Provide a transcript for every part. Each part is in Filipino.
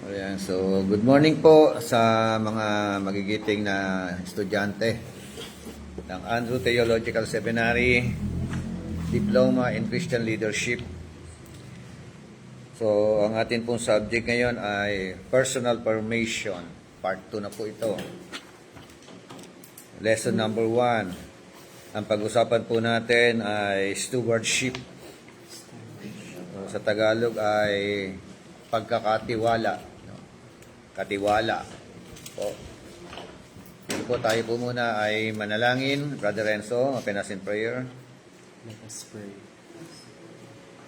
Ayan, so good morning po sa mga magigiting na estudyante ng Andrew Theological Seminary, Diploma in Christian Leadership. So, ang atin pong subject ngayon ay Personal Formation. Part 2 na po ito. Lesson number 1. Ang pag-usapan po natin ay stewardship. So, sa Tagalog ay pagkakatiwala. Katiwala. Po. Dito po tayo po muna ay manalangin. Brother Renzo, open us in prayer. Let us pray.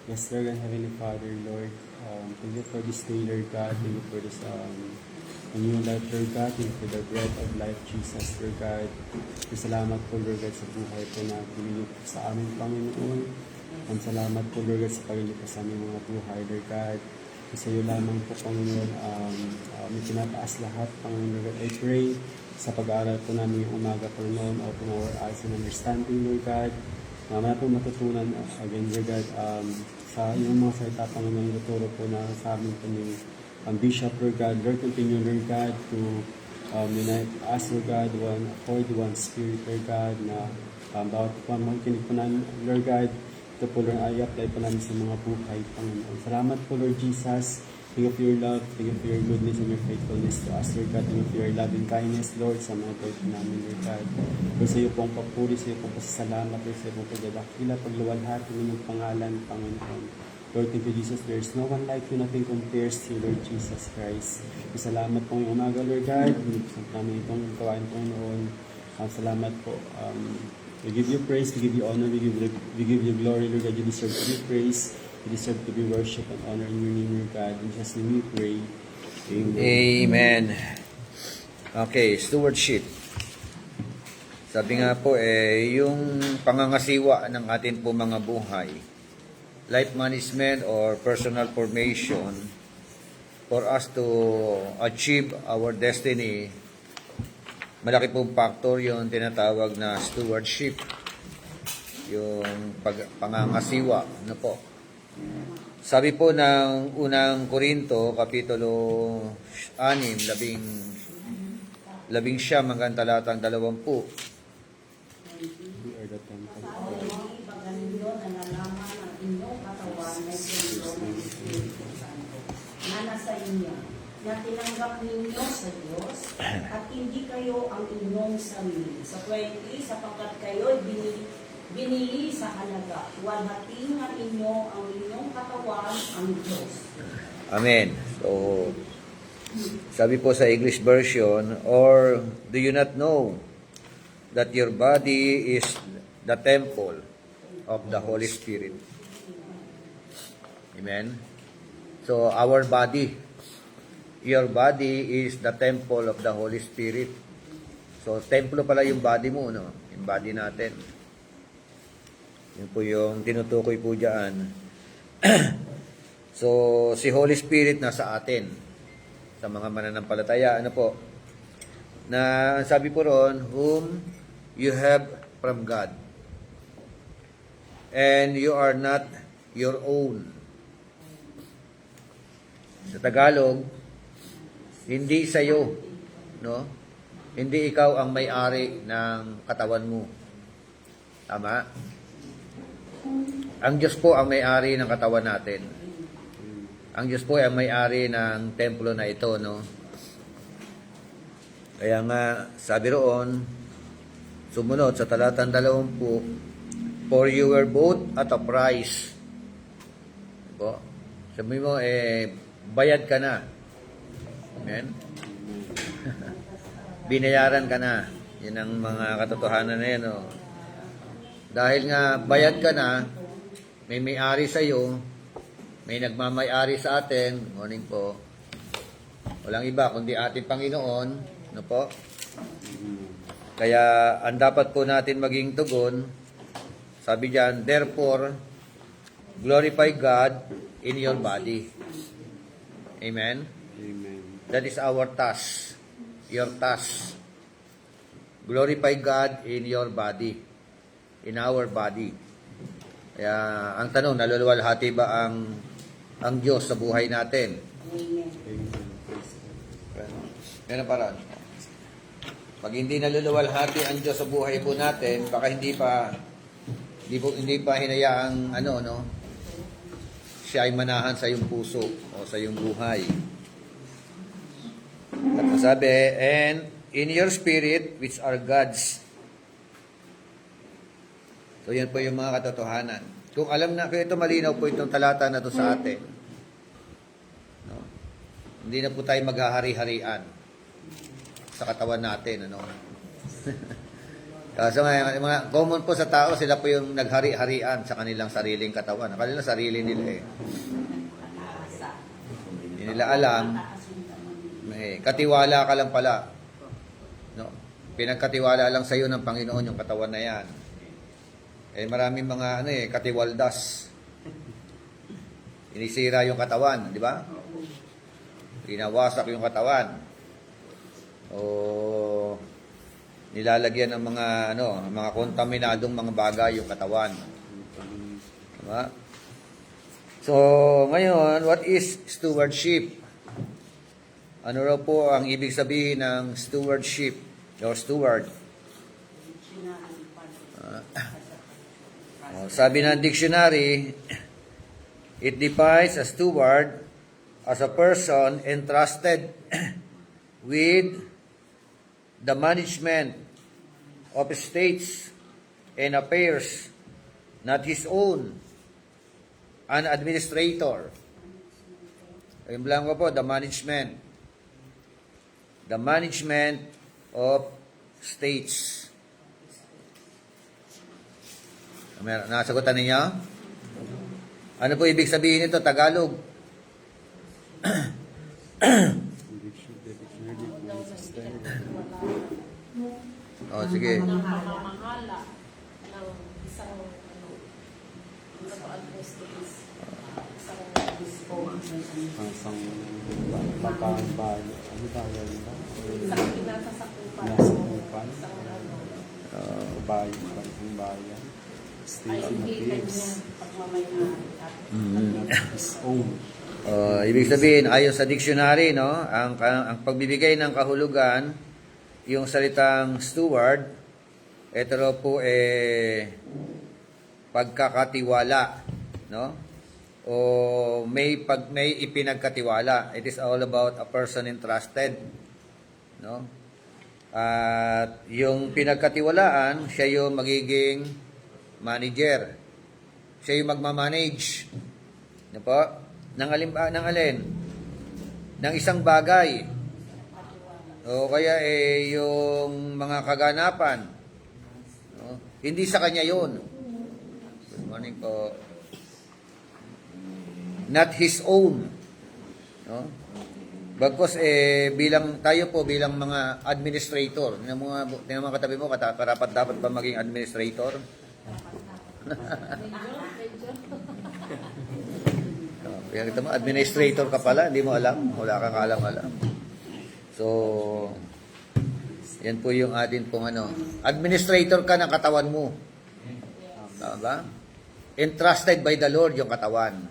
Yes, Lord and Heavenly Father, Lord, thank you for this day, Lord God. Thank you for this new life, Lord God. Thank you for the bread of life, Jesus, Lord God. Salamat po, Lord God, sa buhay po na pinili po sa aming Panginoon. Ang salamat po, Lord God, sa pagili po sa aming mga buhay, Lord God. Sa iyo lamang po, Panginoon, may pinataas lahat, Panginoon, Lord God. I pray sa pag-aaral po namin yung umaga, Panginoon, open our eyes and understanding, Lord God. Mamaya po matutunan again, Lord God, sa iyong mga salita, Panginoon, tuturo po na sa amin po ni Bishop, Lord God. Lord, continue, Lord God, to unite us, Lord God, one accord, one spirit, Lord God, na bawat po makikinig po namin, Lord God, ito po, Lord, i-apply po namin sa mga buhay, Panginoon. Salamat po, Lord Jesus. Thank you for your love. Thank you for your goodness and your faithfulness to us, Lord God. Thank you for your loving kindness, Lord, sa mga po namin, Lord God. Lord, sa iyo pong papuri, sa iyo pong pasasalamat, Lord, sa iyo pong pagdadakila, pagluwalhati ng inyong pangalan, Panginoon. Lord, thank you, Jesus. There is no one like you, nothing compares to you, Lord Jesus Christ. Salamat po yung umaga, Lord God. Sa namin itong kawain, Panginoon. Salamat po. We give you praise, we give you honor, we give you glory, Lord God. You deserve to be praised, you deserve to be worshipped and honored in your name, Lord God. In Jesus' name we pray. Amen. Amen. Okay, stewardship. Sabi nga po, yung pangangasiwa ng atin po mga buhay, life management or personal formation for us to achieve our destiny, malaki pong factor yung tinatawag na stewardship, yung pangangasiwa. Ano po? Sabi po ng unang Korinto, Kapitulo 6, 11 hanggang talatang 20. We are the temple of God. Na nasa inyo, na tinanggap ninyo sa Diyos, at hindi kayo ang inyong sarili. Sa 20, sapagkat kayo binili sa halaga, walhati nga inyo ang inyong katawan ang Diyos. Amen. So, sabi po sa English version, or do you not know that your body is the temple of the Holy Spirit? Amen. So, our body, your body is the temple of the Holy Spirit. So, templo pala yung body mo, no? Yung body natin. Yun po yung tinutukoy po dyan. So, si Holy Spirit nasa atin. Sa mga mananampalataya, ano po? Na sabi po ron, whom you have from God. And you are not your own. Sa Tagalog, hindi sa'yo, no? Hindi ikaw ang may-ari ng katawan mo. Tama? Ang Diyos po ang may-ari ng katawan natin. Ang Diyos po ay ang may-ari ng templo na ito, no? Kaya nga, sabi roon, sumunod sa talatang 20, for you were bought at a price. Diba? Sabi mo, bayad ka na. Amen? Binayaran ka na. Yan ang mga katotohanan na yan. Oh. Dahil nga bayad ka na, may may-ari sa iyo, may nagmamay-ari sa atin. Morning po. Walang iba kundi ating Panginoon. Ano po? Kaya ang dapat po natin maging tugon, sabi diyan, therefore, glorify God in your body. Amen? Amen. That is our task. Your task. Glorify God in your body. In our body. Kaya, ang tanong, naluluwalhati ba ang ang Diyos sa buhay natin. Amen. Amen. Praise God. Ganun parang. Pag hindi naluluwalhati ang Diyos sa buhay po natin, baka hindi pa hinayaang siya ay manahan sa iyong puso o sa iyong buhay. At sabi, and in your spirit, which are God's. So yan po yung mga katotohanan. Kung alam na, kung ito malinaw po itong talata na to sa atin, no? Hindi na po tayo maghahari-harian sa katawan natin, ano? So mga common po sa tao, sila po yung naghari-harian sa kanilang sariling katawan. Ang kanilang sarili nila eh. Hindi nila alam, katiwala ka lang pala. No? Pinagkatiwala lang sa iyo ng Panginoon yung katawan na yan. Maraming mga katiwaldas. Inisira yung katawan, di ba? Ginawasak yung katawan. O nilalagyan ng mga kontaminadong mga bagay yung katawan. Diba? So, ngayon, what is stewardship? Ano raw po ang ibig sabihin ng stewardship or steward? Sabi ng dictionary, it defines a steward as a person entrusted with the management of estates and affairs, not his own, an administrator. Yung blanco po, the management of states. Nasagutan ninyo? Ano po ibig sabihin nito, Tagalog? Oh, sige. Mamamahala ng isang Isang pagkabayan. Ano tawag nila? isang pinasasakupan. Nasakupan. Isang Bayan. Isang bayan. ay State hindi affairs. kanyang pagmamayari at Not his own. Ibig sabihin, ayon sa dictionary, no, ang pagbibigay ng kahulugan, yung salitang steward, ito raw po pagkakatiwala, no? O may ipinagkatiwala. It is all about a person entrusted, no? At yung pinagkatiwalaan, siya yung magiging manager. Siya yung magmamanage. Ano po? Ng alin? Ng isang bagay. O kaya yung mga kaganapan. No? Hindi sa kanya yun. Good morning po. Not his own. No? Bagkos bilang mga administrator. Tingnan mo katabi mo, dapat ba maging administrator? Kaya kita mo, administrator ka pala, hindi mo alam, wala kang alam-alam. So, yan po yung atin pong administrator ka ng katawan mo. Tama ba? Entrusted by the Lord yung katawan.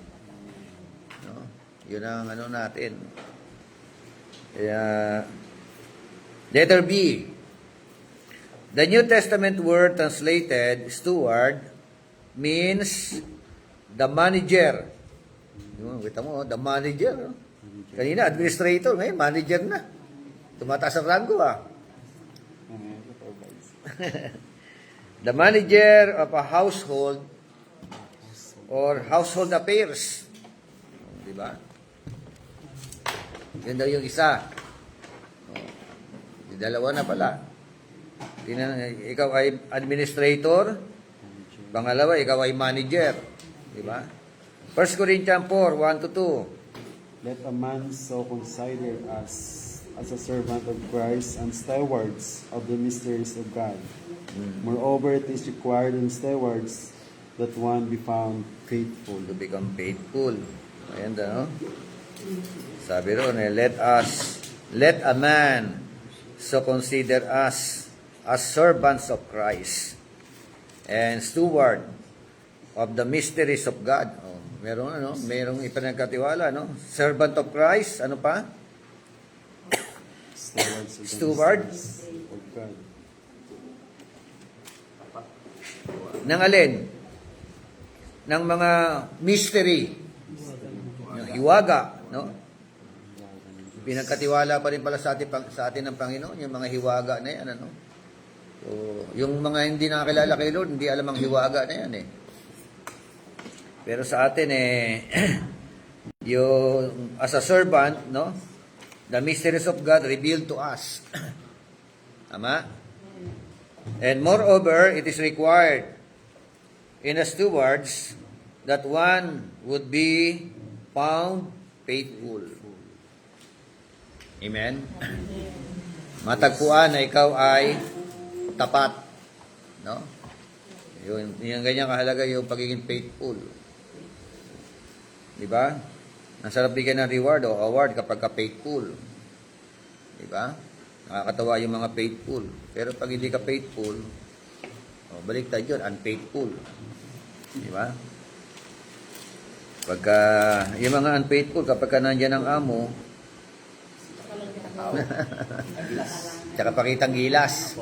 No? Yun ang natin. Kaya, letter B. The New Testament word translated steward means the manager. Kita mo, the manager. Kanina, administrator. Ngayon, manager na. Tumataas ang rango, The manager of a household or household affairs. Diba? Yun daw yung isa. Dalawa na pala. Ikaw ay administrator. Pangalawa, ikaw ay manager. Diba? 1 Corinthians 4, 1-2. Let a man so consider us as a servant of Christ and stewards of the mysteries of God. Moreover, it is required in stewards that one be found faithful. To become faithful. Ayan no? Sabi ron, let a man so consider us as servants of Christ and steward of the mysteries of God. merong ipinagkatiwala, no? Servant of Christ, ano pa? Stewards of the Steward. mysteries of God. Ng alin? Ng mga mystery. Ng hiwaga, no? Pinagkatiwala pa rin pala sa atin ng Panginoon, yung mga hiwaga na yan, ano? So, yung mga hindi nakakilala kay Lord, hindi alam ang hiwaga na yan, eh. Pero sa atin, yung, as a servant, no? The mysteries of God revealed to us. Tama? And moreover, it is required in the stewards that one would be found faithful. Amen? Matagpuan na ikaw ay tapat. No? Yung ganyan kahalaga yung pagiging faithful. Di ba? Ang sarap bigyan ng reward o award kapag ka-faithful. Di ba? Nakakatawa yung mga faithful. Pero pag hindi ka faithful, baliktad yun, unfaithful. Di ba? Pagka, yung mga unfaithful, kapag ka nandyan ang amo, tsaka pakitang gilas.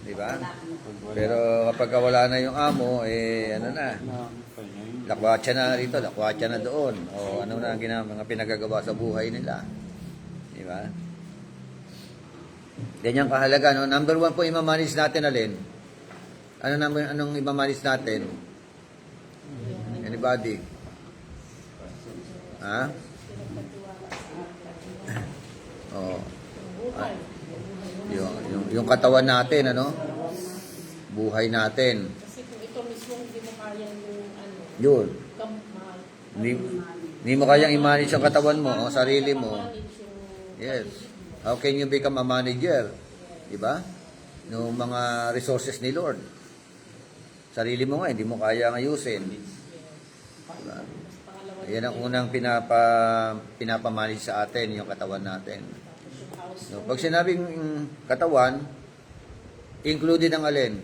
Di ba? Pero kapag wala na yung amo, ano na, lakwatsa na rito, lakwatsa na doon. O ano na ang mga pinagagawa sa buhay nila. Di ba? Ganyan kahalaga, no? Number 1 po, imamanage natin alin? Anong imamanage natin? Anybody? Ha? Oh. Yung katawan natin, ano? Buhay natin. Kasi kung ito mismo hindi mo kaya yung ano, Yun. kamahal. Hindi mo kayang i-manage ang katawan mo, o sarili mo. Manage yung Yes. How can you become a manager? Diba? Noong mga resources ni Lord. Sarili mo nga, hindi mo kaya ayusin. Diba? Yan ang unang pinapamanage sa atin, yung katawan natin. So, pag sinabing katawan, included ang alin?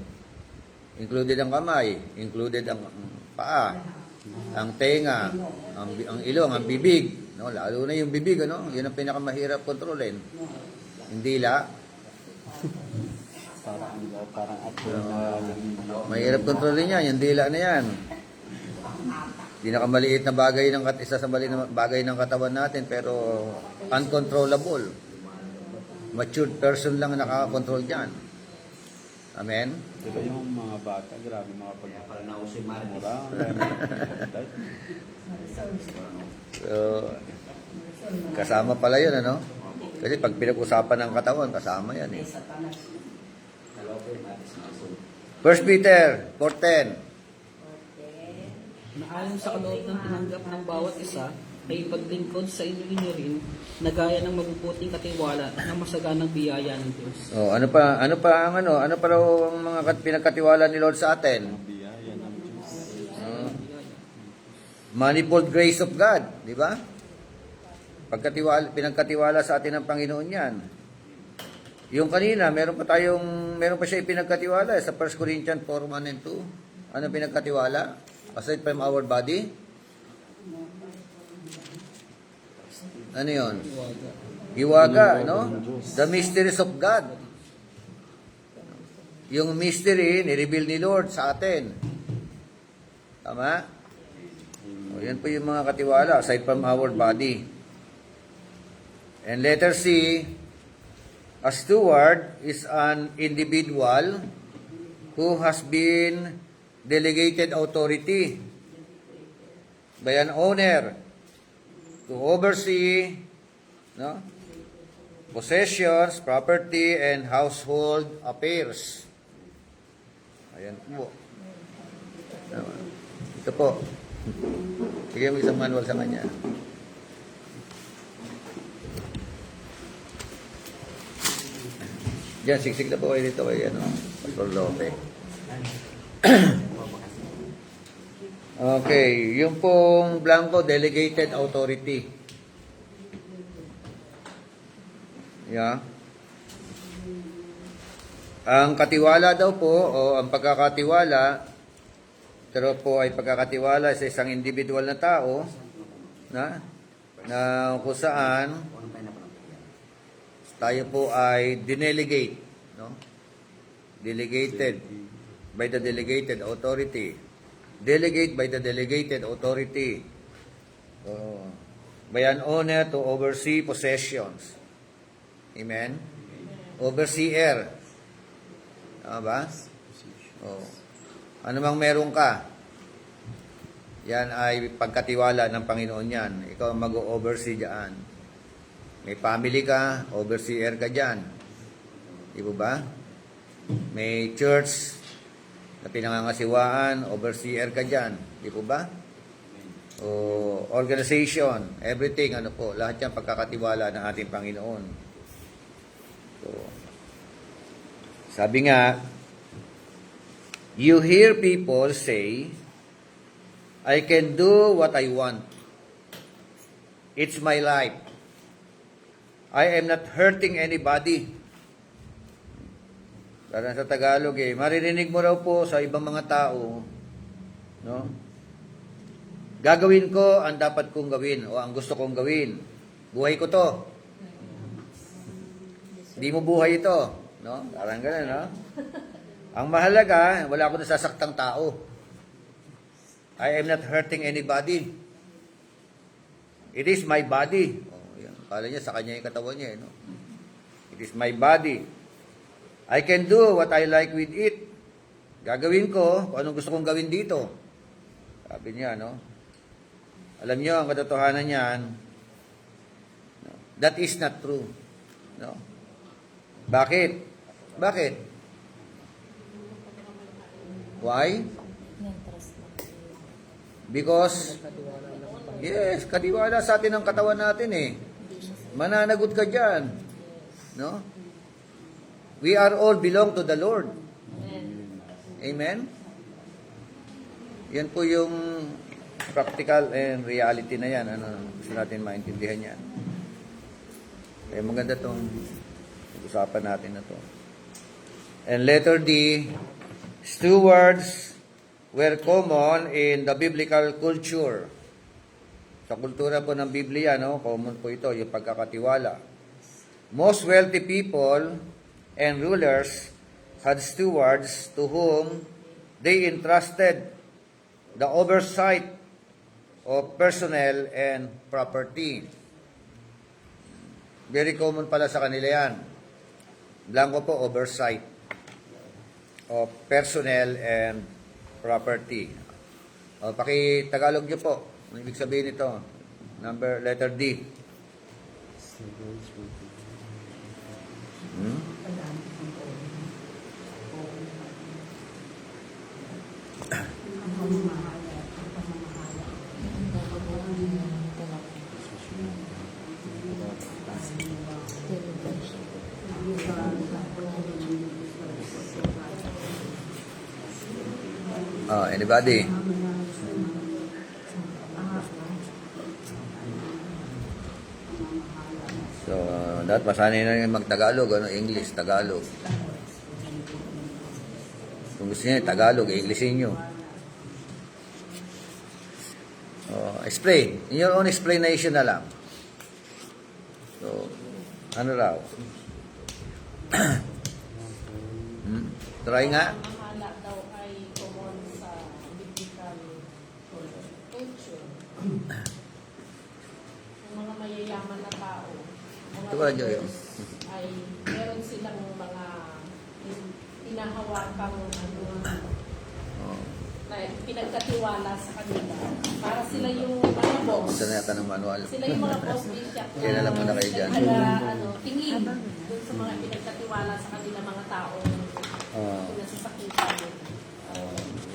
Included ang kamay, included ang paa, ang tenga, ang ilong, ang bibig. No, lalo na yung bibig, ano? Yun ang pinakamahirap kontrolin. Yung dila. Parang apple na Mahirap kontrolin yan, yung dila na yan. Pinakamaliit na bagay isa sa maliit na bagay ng katawan natin, pero uncontrollable. Matured person lang nakaka-control dyan. Amen? Diba yung mga bata, grabe mga pagmura. So, kasama pala yun, ano? Kasi pag pinag-usapan ng katawan, kasama yan, eh. 1 Peter 4:10. Na ayon sa kaloob ng tinanggap ng bawat isa, ay paglingkod sa inyo rin na gaya ng mabubuting katiwala ng masaganang biyaya ng Diyos. Oh, ano pa raw ang mga pinagkatiwala ni Lord sa atin? Biyaya ng Diyos. Manifold grace of God, di ba? Pinagkatiwala sa atin ng Panginoon 'yan. Yung kanina, meron pa siya ipinagkatiwala sa 1 Corinthians 4:1 and 2. Ano pinagkatiwala? Aside from our body? Ano 'yon? Hiwaga, no? The mysteries of God. Yung mystery, ni-reveal ni Lord sa atin. Tama? O, yan po yung mga katiwala, aside from our body. And letter C, a steward is an individual who has been delegated authority by an owner to oversee, no, possessions, property, and household affairs. Ayan po. Ito po. Bigyan mo isang manual sa kanya. Diyan, siksik na po kayo dito kay Pastor Lope. Okay, yung pong blanco, delegated authority. Yeah. Ang katiwala daw po, o ang pagkakatiwala, Pero po ay pagkakatiwala sa isang individual na tao na kung saan tayo po ay dinelegate, no? Delegated by the delegated authority. Delegate by the delegated authority. By an owner to oversee possessions. Amen? Overseer. Tama ba? Oh. Ano mang meron ka, yan ay pagkatiwala ng Panginoon yan. Ikaw ang mag-oversee dyan. May family ka, overseer ka dyan. Di ba? May church na pinangangasiwaan, overseer ka dyan. Di ba? O organization, everything, ano po, lahat yan pagkakatiwala ng ating Panginoon. So, sabi nga, you hear people say, I can do what I want. It's my life. I am not hurting anybody. Parang sa Tagalog maririnig mo raw po sa ibang mga tao, no? Gagawin ko ang dapat kong gawin o ang gusto kong gawin. Buhay ko to. Hindi mo buhay ito, no? Parang gano'n, no? Ang mahalaga, wala akong nasasaktang tao. I am not hurting anybody. It is my body. Oh, yan. Kala niya sa kanya yung katawan niya, no? It is my body. I can do what I like with it. Gagawin ko kung anong gusto kong gawin dito. Sabi niya, no? Alam niyo, ang katotohanan niyan, no? That is not true. No? Bakit? Bakit? Why? Because, yes, katiwala sa atin ang katawan natin Mananagot ka dyan. No? We are all belong to the Lord. Amen? Yan po yung practical and reality na yan. Gusto natin maintindihan yan. Kaya maganda itong usapan natin na to. And letter D, stewards were common in the biblical culture. Sa kultura po ng Biblia, no, common po ito, yung pagkakatiwala. Most wealthy people and rulers had stewards to whom they entrusted the oversight of personnel and property. Very common pala sa kanila yan. Blanco po, oversight of personnel and property. Paki-Tagalog niyo po. Ano ibig sabihin ito? Letter D. Anybody? So, dapat masanay na rin mag-Tagalog, English, Tagalog. Kung gusto niya, Tagalog, Englishin nyo. Explain. In your own explanation na lang. So, ano raw? Try nga. Mahala daw ay common sa biblical culture. Yung mga mayayaman na tao, mga Ito ba, Joy? leaders, ay meron silang mga pinahawakang na pinagkatiwala sa kanila. Para sila yung mga boss. Gusto na yata ng manual. Sila yung mga boss bishop Kaya na lang muna kayo dyan. tingin dun sa mga pinagkatiwala sa kanila mga tao nasasakitan.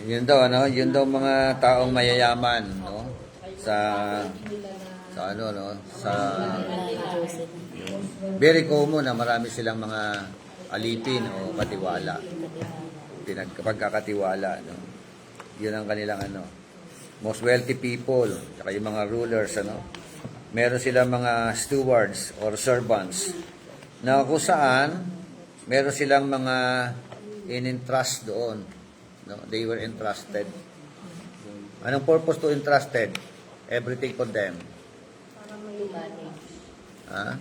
Yun daw, Yun daw mga taong mayayaman, no? Sa very common na marami silang mga alipin o katiwala. Pagkakatiwala, no? Yun ang kanilang most wealthy people, saka yung mga rulers, meron silang mga stewards or servants na kung saan meron silang mga in-entrust doon, no? They were entrusted Anong purpose to entrusted? Everything for them. Para may Ha?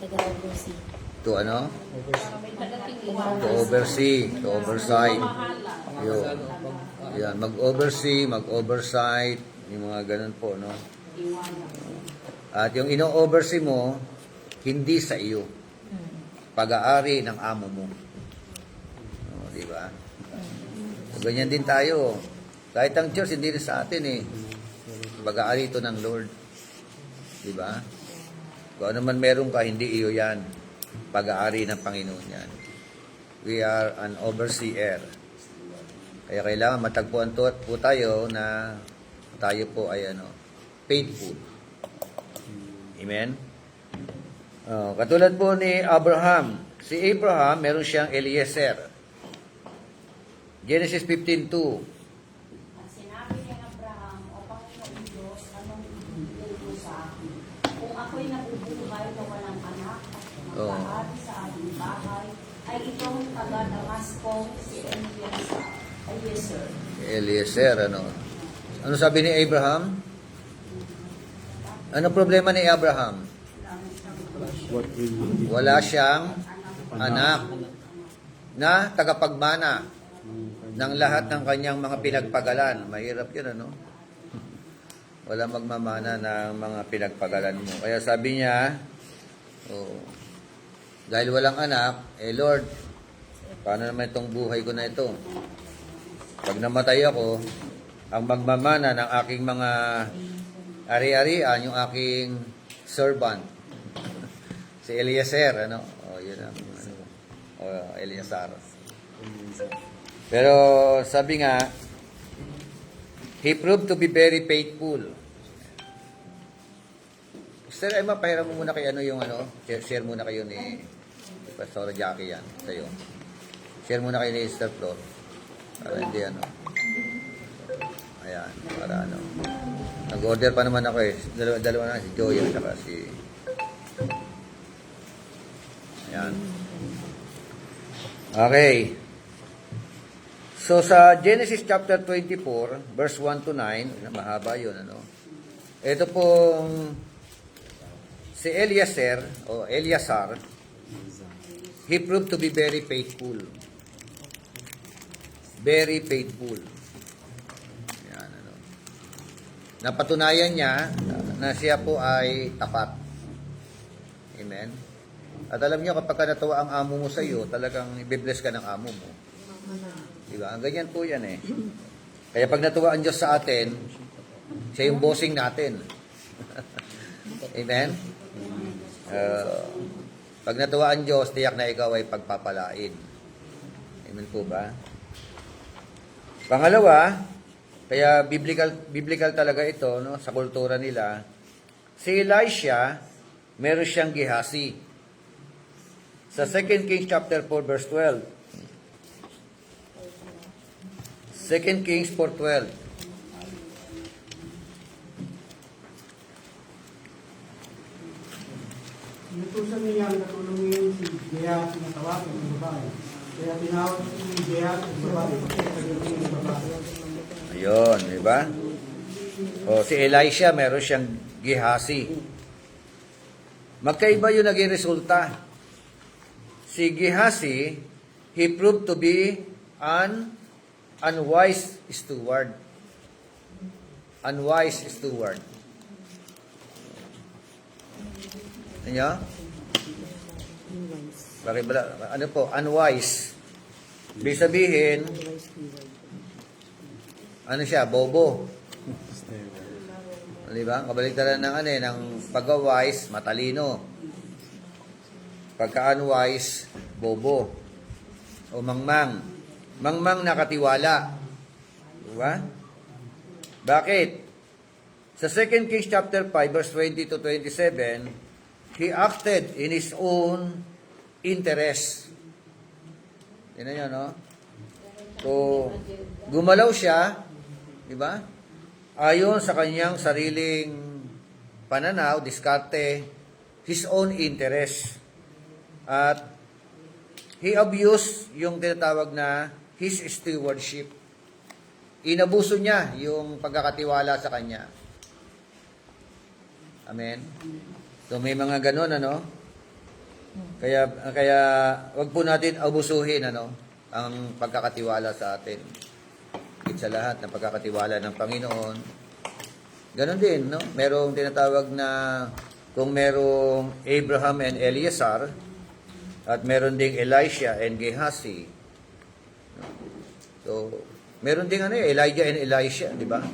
taga-oversee. To ano? Para may tagatingin. To oversee, to oversight. Mahala. Yun. Yan, mag-oversee, mag-oversight, yung mga ganun po, no? At yung ino-oversee mo, hindi sa iyo. Pag-aari ng amo mo. O, di ba? So, ganyan din tayo. Kahit ang church, hindi rin sa atin eh. Pag-aari ito ng Lord. Di ba? Kung ano man meron ka, hindi iyo yan. Pag-aari ng Panginoon yan. We are an overseer. Kaya kailangan matagpuan po tayo na tayo po ay faithful. Amen? Katulad po ni Abraham. Si Abraham, meron siyang Eliezer. Genesis 15:2. At sinabi ni Abraham, O Panginoon Diyos, anong ibigay mo sa akin? Kung ako'y nabubuhay na walang anak at mag-aari sa aking bahay, ay itong taga-Damasco si Eliezer. Eliezer, Ano sabi ni Abraham? Ano problema ni Abraham? What will you Wala siyang anak na tagapagmana ng lahat ng kanyang mga pinagpagalan. Mahirap yun, Wala magmamana ng mga pinagpagalan mo. Kaya sabi niya, dahil walang anak, Lord, paano naman itong buhay ko na ito? Pag namatay ako, ang magmamana ng aking mga ari-arian, yung aking servant, si Eliezer, yun ang, Eleazar. Pero sabi nga, he proved to be very faithful. Sir Emma, pahiram mo muna kayo share muna kayo ni Pastor Jackie yan, sa'yo. Share muna kayo ni Sister Flor. Para hindi ayan, para nag-order pa naman ako dalawa na, si Joy at saka si ayan. Okay. So sa Genesis chapter 24, verse 1 to 9, mahaba yun, Ito pong si Eliezer, o Eleazar, he proved to be very faithful. Very faithful. Yan, Napatunayan niya na siya po ay tapat. Amen? At alam niyo, kapag natuwa ang amo mo sa iyo, talagang i-bless ka ng amo mo. Diba? Ang ganyan po yan eh. Kaya pag natuwa ang Diyos sa atin, siya yung bossing natin. Amen? Pag natuwa ang Diyos, tiyak na ikaw ay pagpapalain. Amen po ba? Pangalawa, kaya biblical talaga ito, sa kultura nila. Si Elisha, meron siyang Gehazi. Sa 2 Kings chapter 4 verse 12. 2 Kings 4:12. Inutusan niya ang katulungin si Gehaz na tawagin ng babae. Kaya tinawag si Gehaz ang babae pagkakagaling ng babae. Ayun, di ba? O, si Elisha, meron siyang Gehazi. Magkaiba yung naging resulta. Si Gehazi, he proved to be an unwise steward. Unwise steward. Ano? Bakit ba? Ano po? Unwise. Ibig sabihin, ano siya? Bobo. Di ba? Kabaligtaran ng pagka-wise, matalino. Pagka-unwise, bobo. O mangmang. Mangmang nakatiwala. Di ba? Bakit? Sa 2 Kings chapter 5 verse 20 to 27, he acted in his own interest. Yan yun, no? So, gumalaw siya, di ba? Ayon sa kanyang sariling pananaw, diskarte, his own interest. At he abused yung tinatawag na his stewardship. inabuso niya yung pagkakatiwala sa kanya. Amen? So may mga ganun, ano? Kaya wag po natin abusuhin, ano, ang pagkakatiwala sa atin. Higit sa lahat ng pagkakatiwala ng Panginoon. Ganon din, no? Merong tinatawag na, kung merong Abraham and Eliezer, at meron ding Elisha and Gehazi. So, meron ding Elijah and Elisha, di ba?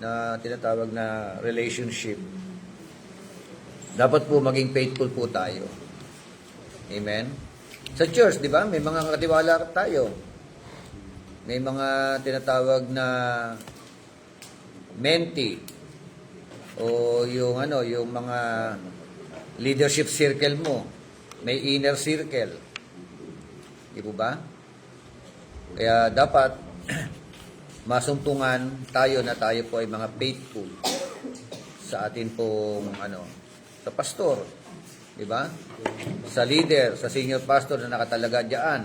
Na tinatawag na relationship. Dapat po maging faithful po tayo. Amen? Sa church, di ba? May mga katiwala tayo. May mga tinatawag na mentee o yung yung mga leadership circle mo. May inner circle. Di po ba? Kaya dapat masumpungan tayo na tayo po ay mga faithful sa atin pong sa pastor, di ba? Sa leader, sa senior pastor na nakatalaga diyan.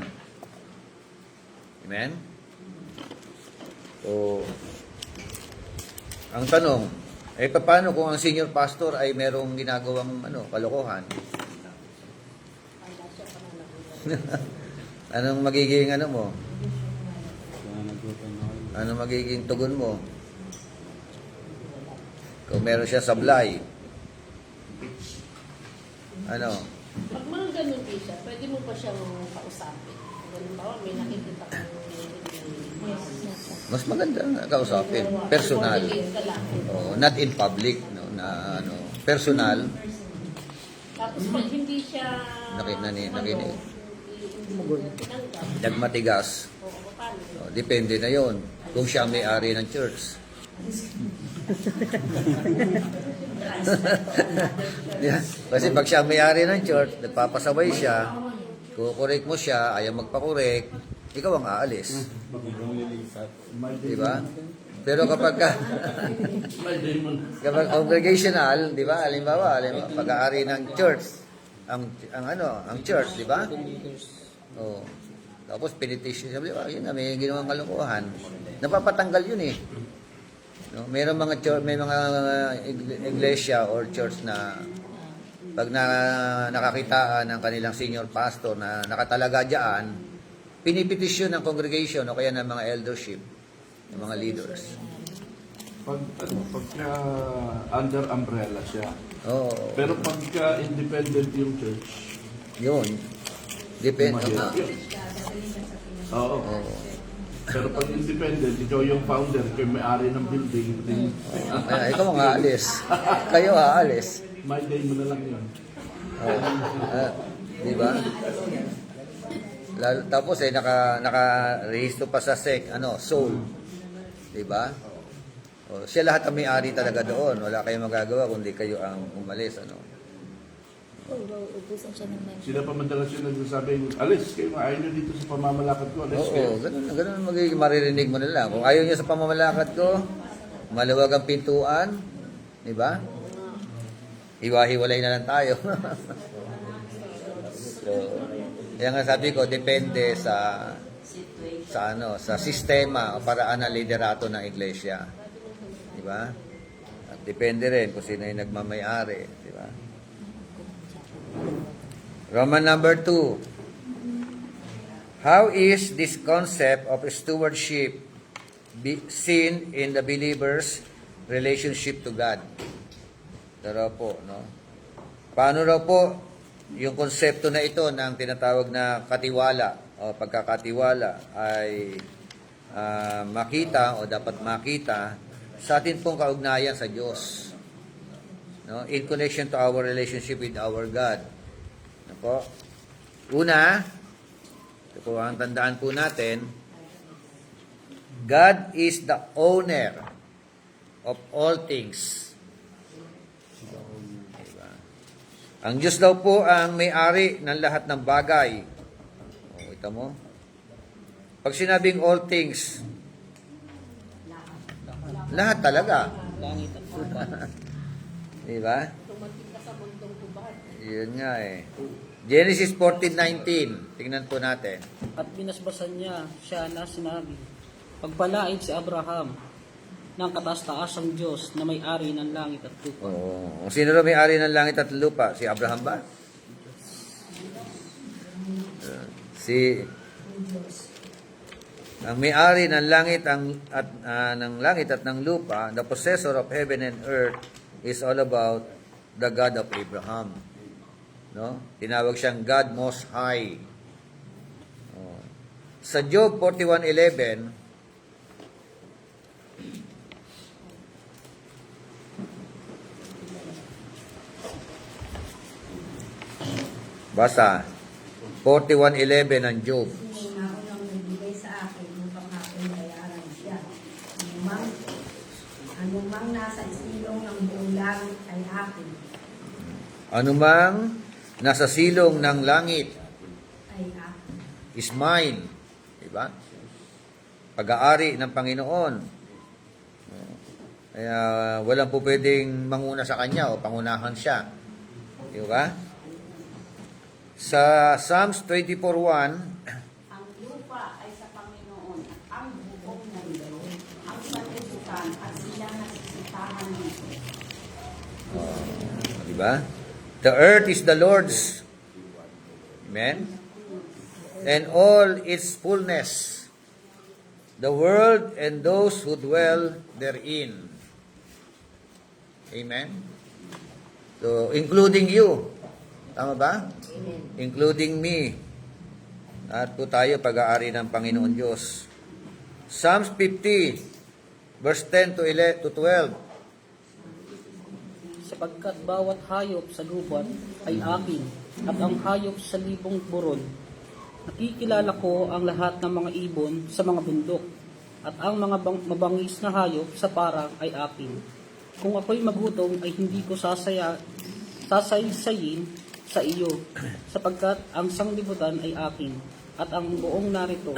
Amen? So, ang tanong, paano kung ang senior pastor ay merong ginagawang kalokohan? Anong magiging mo? Anong magiging tugon mo? Kung meron siya sablay. Pag mga ganun din siya, pwede mo pa siyang kausapin. Ganun ba? May nakikita ka Mas maganda nga kausapin. Personal. Oh, not in public. No? Na personal. Tapos pag hindi siya Nakinig. tinanggap, Nagmatigas. paano? Depende na yon kung siya may-ari ng church. Yeah. Kasi pag siya may-ari ng church, nagpapasaway siya, kukorek mo siya, ayaw magpakorek, ikaw ang aalis. Di ba? Pero kapag congregational, di ba? Halimbawa, pag-aari ng church, ang church, di ba? Oh. Tapos pinitition, sabi, yun na, may ginawang kalokohan. Napapatanggal yun eh. No? May mga iglesia or church na pag nakakitaan ng kanilang senior pastor na nakatalaga diyan, pinipetisyon ng congregation o kaya ng mga eldership, ng mga leaders. Pagka under umbrella siya. Oo. Pero pagka independent yung church, Yun. Depende. oo. Pero pag independent, ikaw yung founder, ikaw yung may-ari ng building, Kaya ikaw ang aalis. Kayo aalis. my day mo na lang yun. Di ba? Tapos naka-rehistro pa sa soul. Di ba? O, siya lahat ang may-ari talaga doon. Wala kayong magagawa kundi kayo ang umalis. Sila pa madalas yung nagsasabing, alis kayo, ayaw nyo dito sa pamamalakad ko, alis kayo. Oo, ganun magiging maririnig mo na lang. Kung ayaw niyo sa pamamalakad ko, maluwag ang pintuan, di ba? Hiwa-hiwalay na lang tayo. So, kaya nga sabi ko, depende sa sistema o paraan ng liderato ng iglesia. Di ba? At depende rin kung sino yung nagmamay-ari, di ba? Roman number 2. How is this concept of stewardship seen in the believer's relationship to God? Pero po, no? Paano raw po yung konsepto na ito ng tinatawag na katiwala o pagkakatiwala ay makita o dapat makita sa atin pong kaugnayan sa Diyos, no? In connection to our relationship with our God. Ano po? Una, ito po ang tandaan po natin, God is the owner of all things. Diba? Ang Diyos daw po ang may-ari ng lahat ng bagay. O, ito mo. Pag sinabing all things, lahat talaga. Langit at lupa. Diba? Tumating ka sa mundong hubad. Yun nga eh. Genesis 14:19. Tingnan po natin. At binasbasan niya siya na sinabi, Pagpalain si Abraham ng kataas-taasang Diyos na may-ari ng langit at lupa. Oo. Sino raw may-ari ng langit at lupa? Si Abraham ba? Ang may-ari ng langit ng langit at ng lupa, the possessor of heaven and earth, is all about the God of Abraham. No? Tinawag siyang God Most High. Oh. Sa Job 41:11, basta 41:11 ng Job. Sino na unang nagbigay sa akin upang aking bayaran siya. Anumang nasa silong ng buong langit ay akin. Anumang nasa silong ng langit Ay akin. is mine. Diba? Pag-aari ng Panginoon. Kaya walang po pwedeng manguna sa kanya o pangunahan siya. Diba? Sa Psalms 24:1, Ang lupa ay sa Panginoon, ang buong mundo, ang sanlibutan at sila nasisitahan nito. diba? The earth is the Lord's. Amen? And all its fullness. The world and those who dwell therein. Amen? So, including you. Tama ba? Including me. At po tayo pag-aari ng Panginoon Diyos. Psalms 50, verse 10 to 12. Sapagkat bawat hayop sa gubat ay akin, at ang hayop sa libong buron. Nakikilala ko ang lahat ng mga ibon sa mga bundok, at ang mga mabangis na hayop sa parang ay akin. Kung ako'y magutom ay hindi ko sasaysayin sa iyo, sapagkat ang sanglibutan ay akin, at ang buong narito.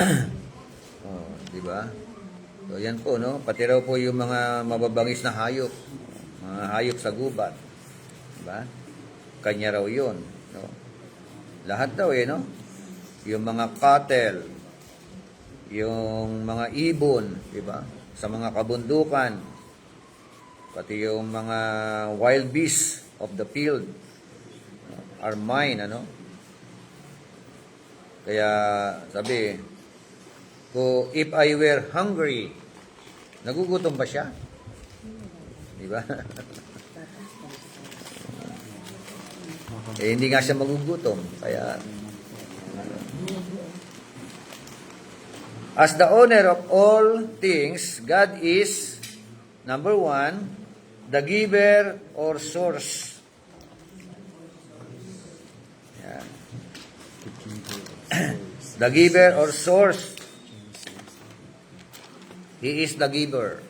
Oh, di ba? So, yan po, no? Pati raw po yung mga mababangis na hayop. Mga hayop sa gubat. Di ba? Kanya raw yun, no? Lahat daw, no? Yung mga cattle, yung mga ibon, di ba? Sa mga kabundukan, pati yung mga wild beasts of the field are mine, ano? Kaya sabi, if I were hungry, nagugutom ba siya? Di ba? Hindi nga siya magugutom. Kaya, as the owner of all things, God is, number 1, the giver or source. Yan. The giver or source. He is the giver.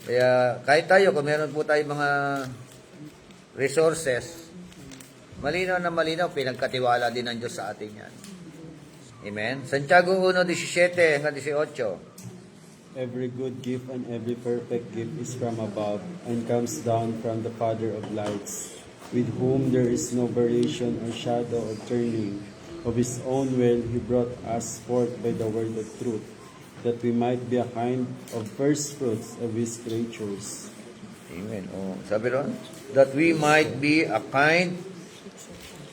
Kaya kahit tayo, kung meron po tayo mga resources, malinaw na malinaw, pinagkatiwala din ng Diyos sa atin yan. Amen? Santiago 1:17 hanggang 18. Every good gift and every perfect gift is from above and comes down from the Father of lights, with whom there is no variation or shadow of turning. Of his own will he brought us forth by the word of truth, that we might be a kind of first fruits of his creatures. Amen. Oh, sabi ron, that we might be a kind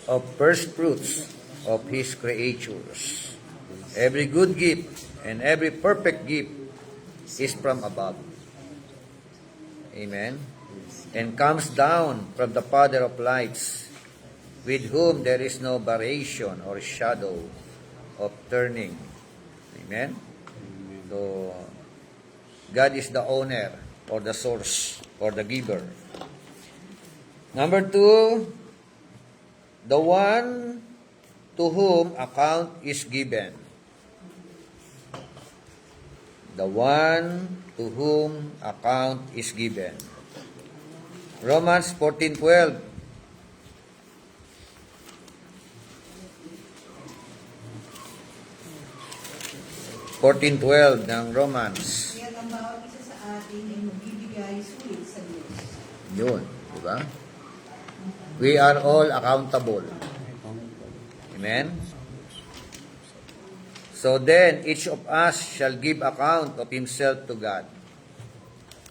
of first fruits of his creatures. Every good gift and every perfect gift is from above. Amen. And comes down from the Father of lights, with whom there is no variation or shadow of turning. Amen. So, God is the owner or the source or the giver. Number 2, the one to whom account is given. The one to whom account is given. Romans 14:12. ng Romans. Kaya ang bawat isa sa atin ay magbibigay sulit sa Diyos. Yun, di ba? We are all accountable. Amen? So then, each of us shall give account of himself to God.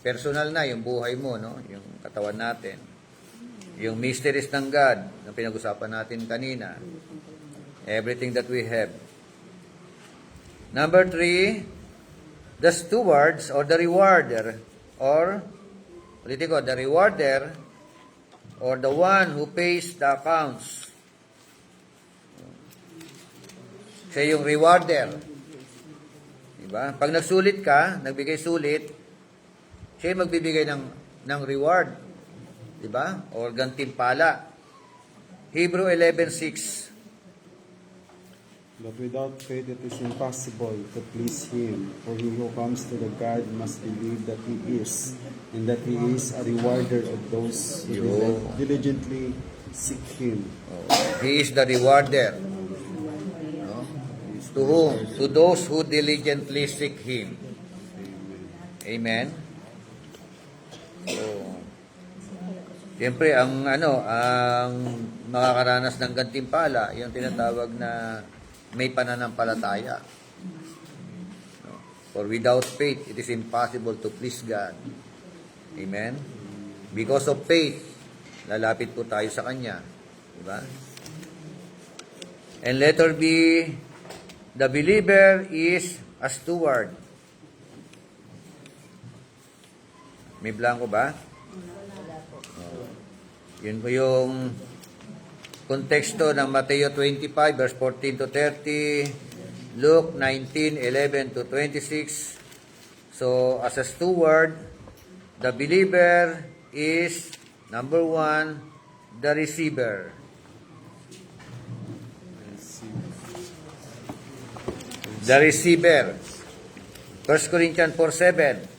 Personal na yung buhay mo, no? Yung katawan natin. Yung mysteries ng God na pinag-usapan natin kanina. Everything that we have. Number 3, the stewards or the rewarder or the rewarder or the one who pays the accounts. Siya yung rewarder. Diba? Pag nagsulit ka, nagbigay sulit, siya yung magbibigay ng reward. Diba? Or gantimpala. Hebrew 11:6. But without faith it is impossible to please Him. For he who comes to the God must believe that He is, and that He is a rewarder of those who diligently seek Him. He is the rewarder. No? To whom? To those who diligently seek Him. Amen? So, siyempre, ang makakaranas ng gantimpala, yung tinatawag na may pananampalataya. No? For without faith, it is impossible to please God. Amen? Because of faith, lalapit po tayo sa Kanya. Diba? And letter B, the believer is a steward. May blanco ba? Yun po yung konteksto ng Mateo 25 verse 14 to 30, Luke 19:11 to 26. So, as a steward, the believer is, number 1, the receiver. The receiver. 1 Corinthians 4:7.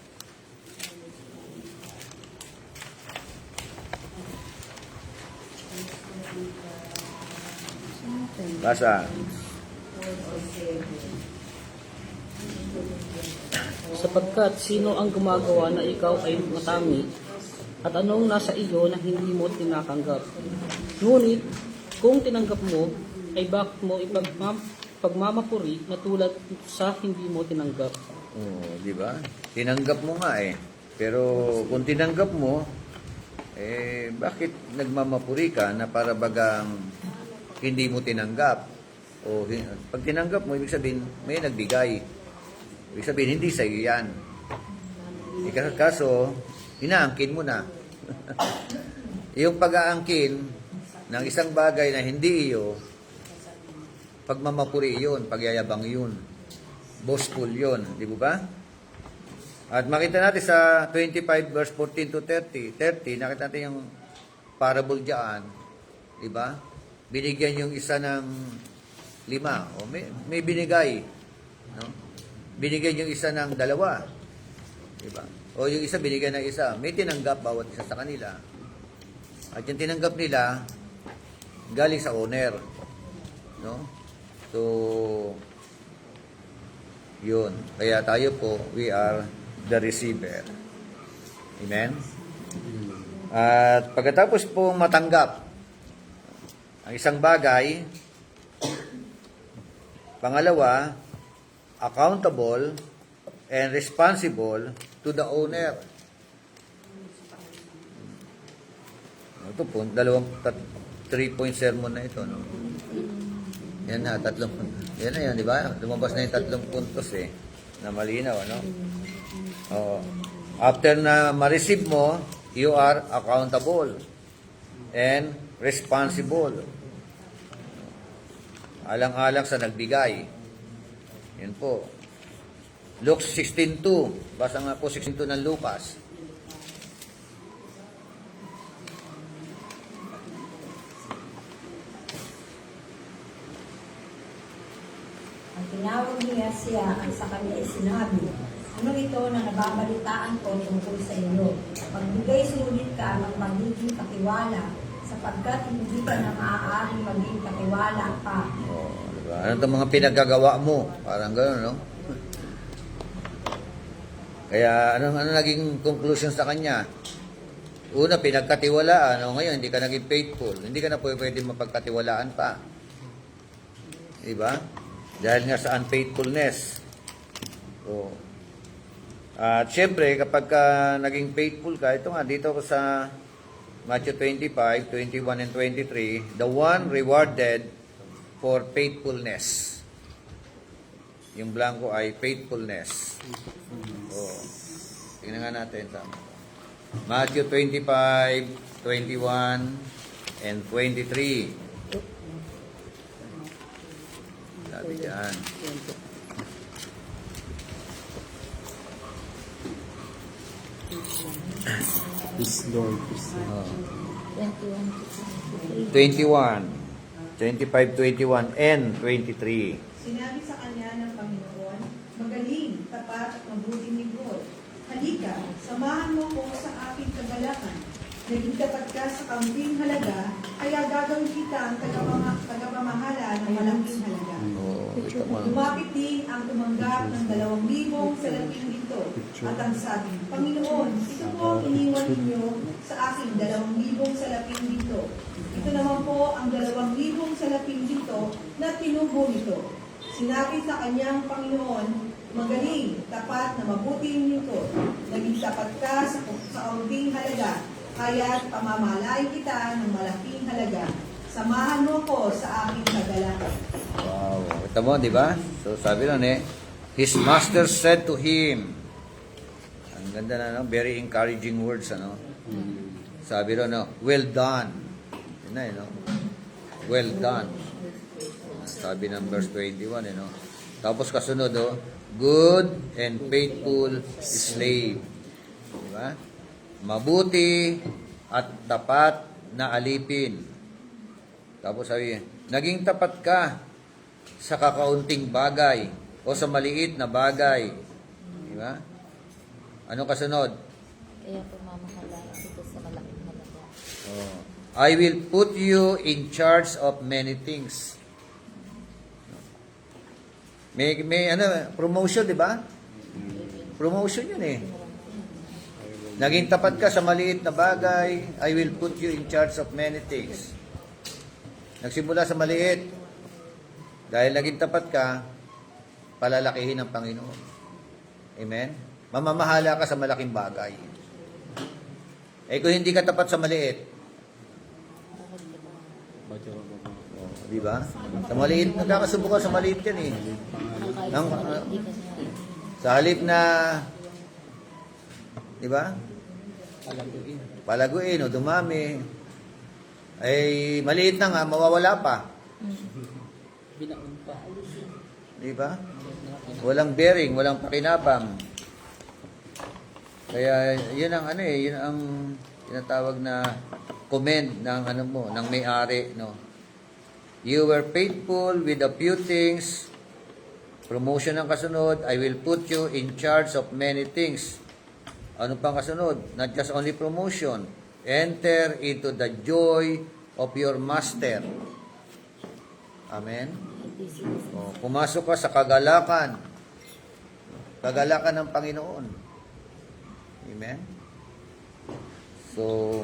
Basa. Sapagkat sino ang gumagawa na ikaw ay matangi at anong nasa iyo na hindi mo tinatanggap. Ngunit kung tinanggap mo, ay bakit mo pagmamapuri na tulad sa hindi mo tinanggap. Oh, di ba? Tinanggap mo nga eh. Pero kung tinanggap mo, bakit nagmamapuri ka na para bagang hindi mo tinanggap? O pag tinanggap mo, ibig sabihin, may nagbigay. Ibig sabihin, hindi sa'yo yan. Kaso, inaangkin mo na. Yung pag-aangkin ng isang bagay na hindi iyo, pagmamapuri yun, pagyayabang yun. Boastful yun, di ba? At makita natin sa 25 verse 14 to 30, nakita natin yung parable diyan, di ba? Binigyan yung isa ng 5, o may binigay, no? Binigyan yung isa ng 2, di ba? O yung isa binigyan ng isa, may tinanggap bawat isa sa kanila. At yung tinanggap nila galing sa owner, no? So, yun. Kaya tayo po, we are the receiver. Amen? At pagkatapos po matanggap ang isang bagay, pangalawa, accountable and responsible to the owner. Ito po, 3-point sermon na ito, no? Yan na, 3. Yan na yan, di ba? Lumabas na yung 3 puntos na malinaw, ano? Oo. After na ma-receive mo, you are accountable and responsible. Alang-alang sa nagbigay. Yan po. Luke 16:2. Basa nga po 16:2 ng Lucas. Ang tinawag niya siya at sa kanya ay sinabi, ano ito na nababalitaan ko tungkol sa iyo? Pagbigay sulit ka ng magiging katiwala, sapagkat hindi ka na maaaring maging katiwala pa. Oh, diba? Ano itong mga pinagagawa mo? Parang gano'n, no? Kaya, ano naging conclusion sa kanya? Una, pinagkatiwalaan. Ngayon, hindi ka naging faithful. Hindi ka na pwede mapagkatiwalaan pa. Diba? Dahil nga sa unfaithfulness. So, at syempre, kapag ka naging faithful ka, ito nga, dito ko sa Matthew 25, 21 and 23, the one rewarded for faithfulness. Yung blanco ay faithfulness. Oh. Tingnan nga natin. Matthew 25, 21, and 23. Sabi dyan. Yes, Lord. Yes, Lord. 21, 25, 21, and 23. Sinabi sa kanya ng Panginoon, magaling, tapat at mabuting lingkod. Halika, samahan mo ko sa aking kagalakan. Naging tapat ka sa kaunting halaga, kaya gagawin kita ang tagapamahala ng malaking halaga. Oh, ito mo. Lumapit din ang tumanggap ng 2,000 salaping ito. At ang sabi, Panginoon, ito po ang iniwan ninyo sa aking 2,000 salaping dito. Ito naman po ang 2,000 salaping dito na tinubo nito. Sinabi sa kanyang Panginoon, magaling, tapat na mabuting lingkod. Naging tapat ka sa kaunting halaga, kaya't pamamalain kita ng malaking halaga. Samahan mo ko sa aking kagalakan. Wow. Ito mo, di ba? So, sabi nun his master said to him, ang ganda na, no? Very encouraging words, ano? Sabi nun, well done. Yun na, no? Well done. Sabi ng verse 21, no? Tapos kasunod, good and faithful slave. Di ba? Mabuti at tapat na alipin. Tapos sabi, naging tapat ka sa kakaunting bagay o sa maliit na bagay. Di ba? Ano kasunod? Kaya pamamahala ito sa malaking halaga. Oh. I will put you in charge of many things. May promotion, di ba? Promotion yun eh. Naging tapat ka sa maliit na bagay, I will put you in charge of many things. Nagsimula sa maliit. Dahil naging tapat ka, palalakihin ng Panginoon. Amen? Mamamahala ka sa malaking bagay. Eh kung hindi ka tapat sa maliit, di ba? Sa maliit, nagkakasubukan sa maliit yan eh. Sa halip na, di ba? Palaguin o dumami. Ay, maliit na nga, mawawala pa. Binaon pa. Di ba? Walang bearing, walang pakinabang. Kaya, yun ang yun ang tinatawag na comment ng ng may-ari, no? You were faithful with a few things. Promotion ang kasunod, I will put you in charge of many things. Ano pang kasunod? Not just only promotion. Enter into the joy of your master. Amen? O, pumasok ka sa kagalakan. Kagalakan ng Panginoon. Amen? So,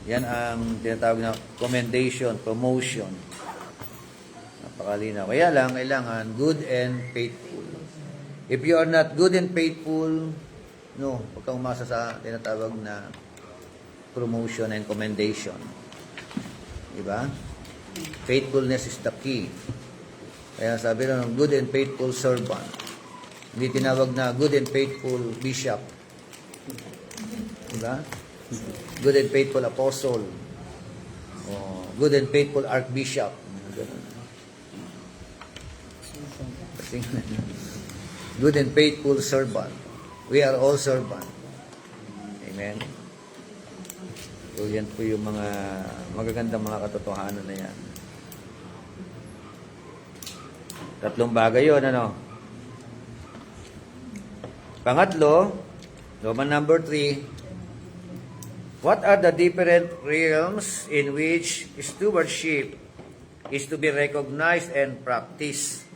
yan ang tinatawag na commendation, promotion. Napakalinaw. Kaya lang, kailangan good and faithful. If you are not good and faithful, no, huwag kang umasa sa tinatawag na promotion and commendation. Diba? Faithfulness is the key. Kaya sabi lang, good and faithful servant. Hindi tinawag na good and faithful bishop. Diba? Good and faithful apostle. O, good and faithful archbishop. Good and faithful servant. We are all servant. Amen. So, yan po yung mga magagandang mga katotohanan na yan. Tatlong bagay yun, ano? Pangatlo, Roman number 3, what are the different realms in which stewardship is to be recognized and practiced?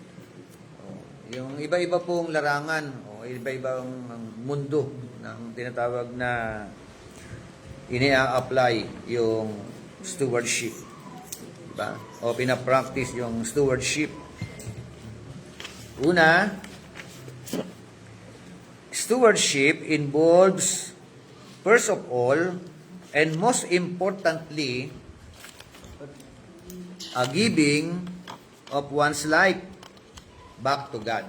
Yung iba-iba pong larangan, o iba-ibang mundo ng tinatawag na ini-apply yung stewardship. Diba? O pinapractice yung stewardship. Una, stewardship involves, first of all, and most importantly, a giving of one's life back to God.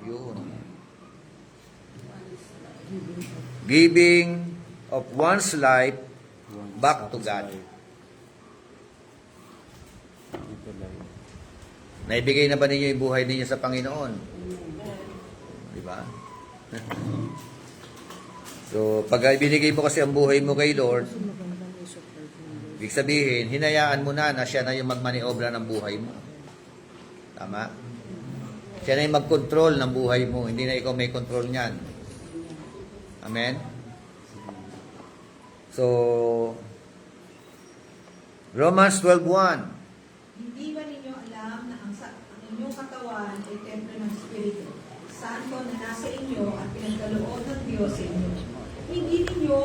Yun. Giving of one's life back to God. Ito lang. Naibigay na ba ninyo yung buhay ninyo sa Panginoon? Di ba? So, pag binigay mo kasi ang buhay mo kay Lord, ibig sabihin, hinayaan mo na siya na yung magmaniobra ng buhay mo. Tama? Siya na yung mag-control ng buhay mo, hindi na ikaw may control niyan. Amen? So, Romans 12:1. Hindi ba ninyo alam na ang inyong katawan ay templo ng Espiritu Santo na nasa inyo at pinagkaloob ng Diyos sa inyo? Hindi ninyo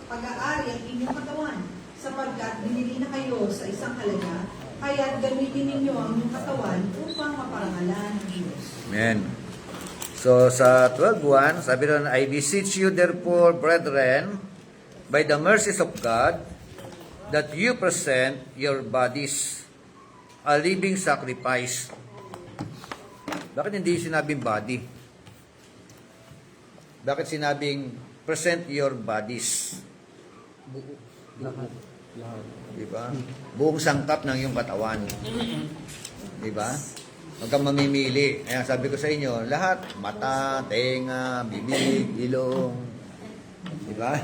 pag-aari ang inyong katawan sapagkat binili na kayo sa isang halaga, kaya't gamitin ninyo ang inyong katawan upang maparangalan ng Diyos. Amen. So, sa 12:1, sabi ron, I beseech you therefore, brethren, by the mercies of God, that you present your bodies a living sacrifice. Bakit hindi sinabing body? Bakit sinabing present your bodies? Lahat. Diba? Buong sangkap ng iyong katawan. Diba? Huwag kang mamimili. Kaya sabi ko sa inyo, lahat, mata, tenga, bibig, ilong. Diba?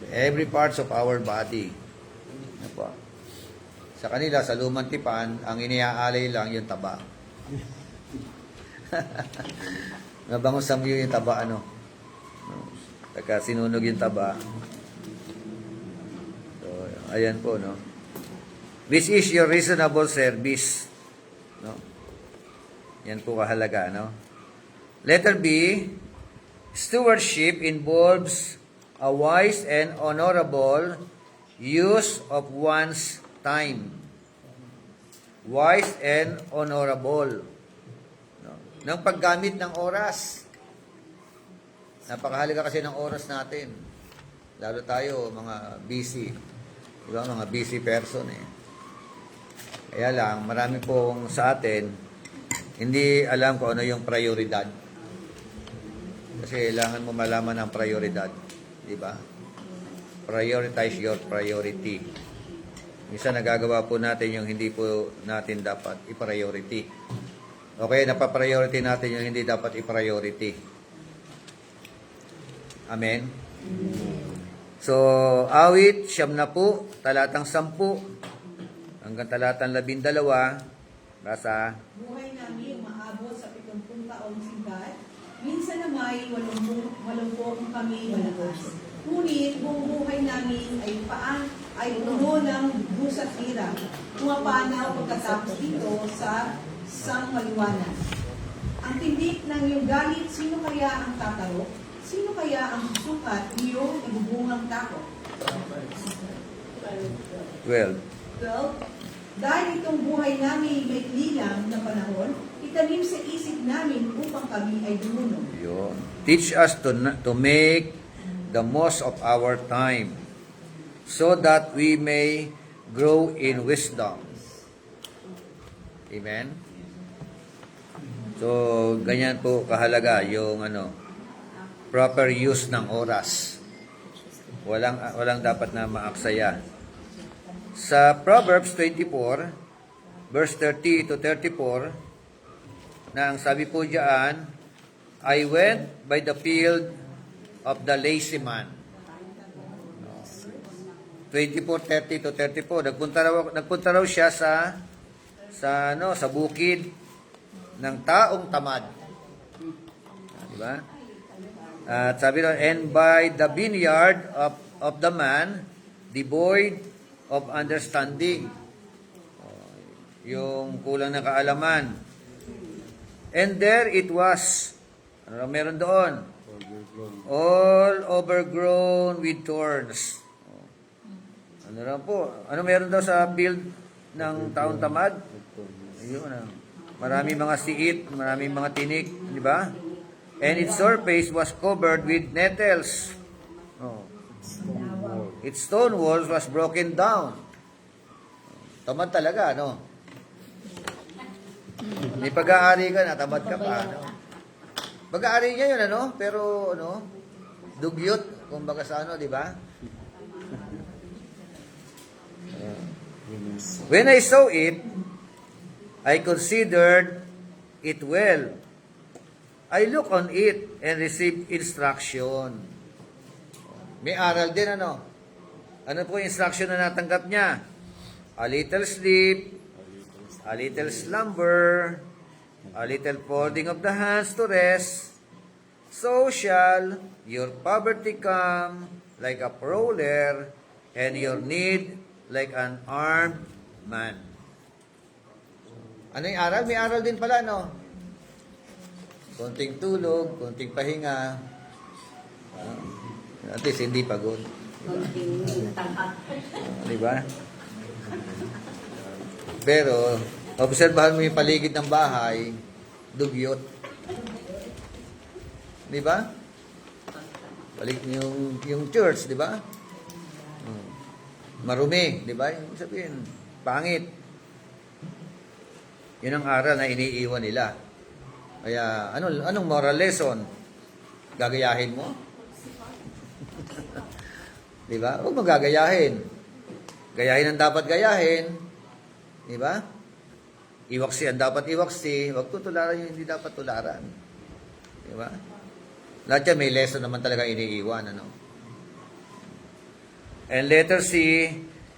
Every parts of our body. Ano po? Sa kanila, sa lumang tipan, ang iniaalay lang yung taba. Nabangos sa yung taba, ano? Pagka sinunog yung taba. So, ayan po, no? This is your reasonable service. No? Yan po kahalaga, no? Letter B, stewardship involves a wise and honorable use of one's time. Wise and honorable. No? Ng paggamit ng oras. Napakahalaga kasi ng oras natin. Lalo tayo, mga busy. Diba? Mga busy person eh. Kaya lang, marami pong sa atin, hindi alam kung ano yung prioridad. Kasi kailangan mo malaman ang prioridad. Diba? Prioritize your priority. Minsan nagagawa po natin yung hindi po natin dapat i-priority. Okay, napapriority natin yung hindi dapat i-priority. Amen? So, awit, 9, talatang 10, hanggang talatang 12, basa. Buhay namin umaabot sa 70 taong sigat. Minsan na may 80 kami malakas. Ngunit buong buhay namin ay puno ng busat hirap. Pumapanaw pagkatapos dito sa sangmaliwanag. Ang tindik ng iyong galit, sino kaya ang tatarok? Sino kaya ang susukat iyong nabubungang takot? 12. Well, dahil itong buhay namin may lilang na panahon, itanim sa isip namin upang kami ay dumunong. Yun. Teach us to make the most of our time so that we may grow in wisdom. Amen? So, ganyan po kahalaga yung proper use ng oras. Walang dapat na maaksaya. Sa Proverbs 24, verse 30 to 34, na ang sabi po diyan, I went by the field of the lazy man. 24:30 to 34, nagpunta raw siya sa bukid ng taong tamad. Di ba? At sabi ron, and by the vineyard of the man devoid of understanding. Yung kulang ng kaalaman. And there it was. Ano meron doon? All overgrown with thorns. Ano lang po? Ano meron daw sa field ng taong tamad? Ayun. Maraming mga siit, maraming mga tinik, di ba? And its surface was covered with nettles. Oh. Its stone walls was broken down. Tamad talaga, no? May pag-aari ka na, tamad ka pa, no? Pag-aari niya yun, ano? Pero, ano? Dugyot, kumbaga sa ano, di ba? When I saw it, I considered it well. I looked on it and received instruction. May aral din, ano? Ano po yung instruction na natanggap niya? A little sleep, a little slumber, a little folding of the hands to rest, so shall your poverty come like a prowler, and your need like an armed man. Ano yung aral? May aral din pala, no? Konting tulog, konting pahinga. At least hindi pagod. Konting tangkat. Di ba? Pero, obserbahan mo yung paligid ng bahay, dugyot. Di ba? Yung church, di ba? Marumi, di ba? Yung sabihin, pangit. Yun ang aral na iniiwan nila. Kaya, anong moral lesson? Gagayahin mo? Di ba? Huwag mo gagayahin. Gayahin ang dapat gayahin. Di ba? Iwaksi ang dapat iwaksi. Huwag tutularan yung hindi dapat tularan. Di ba? Lahat yan may lesson naman talaga iniiwan. Ano? And letter C,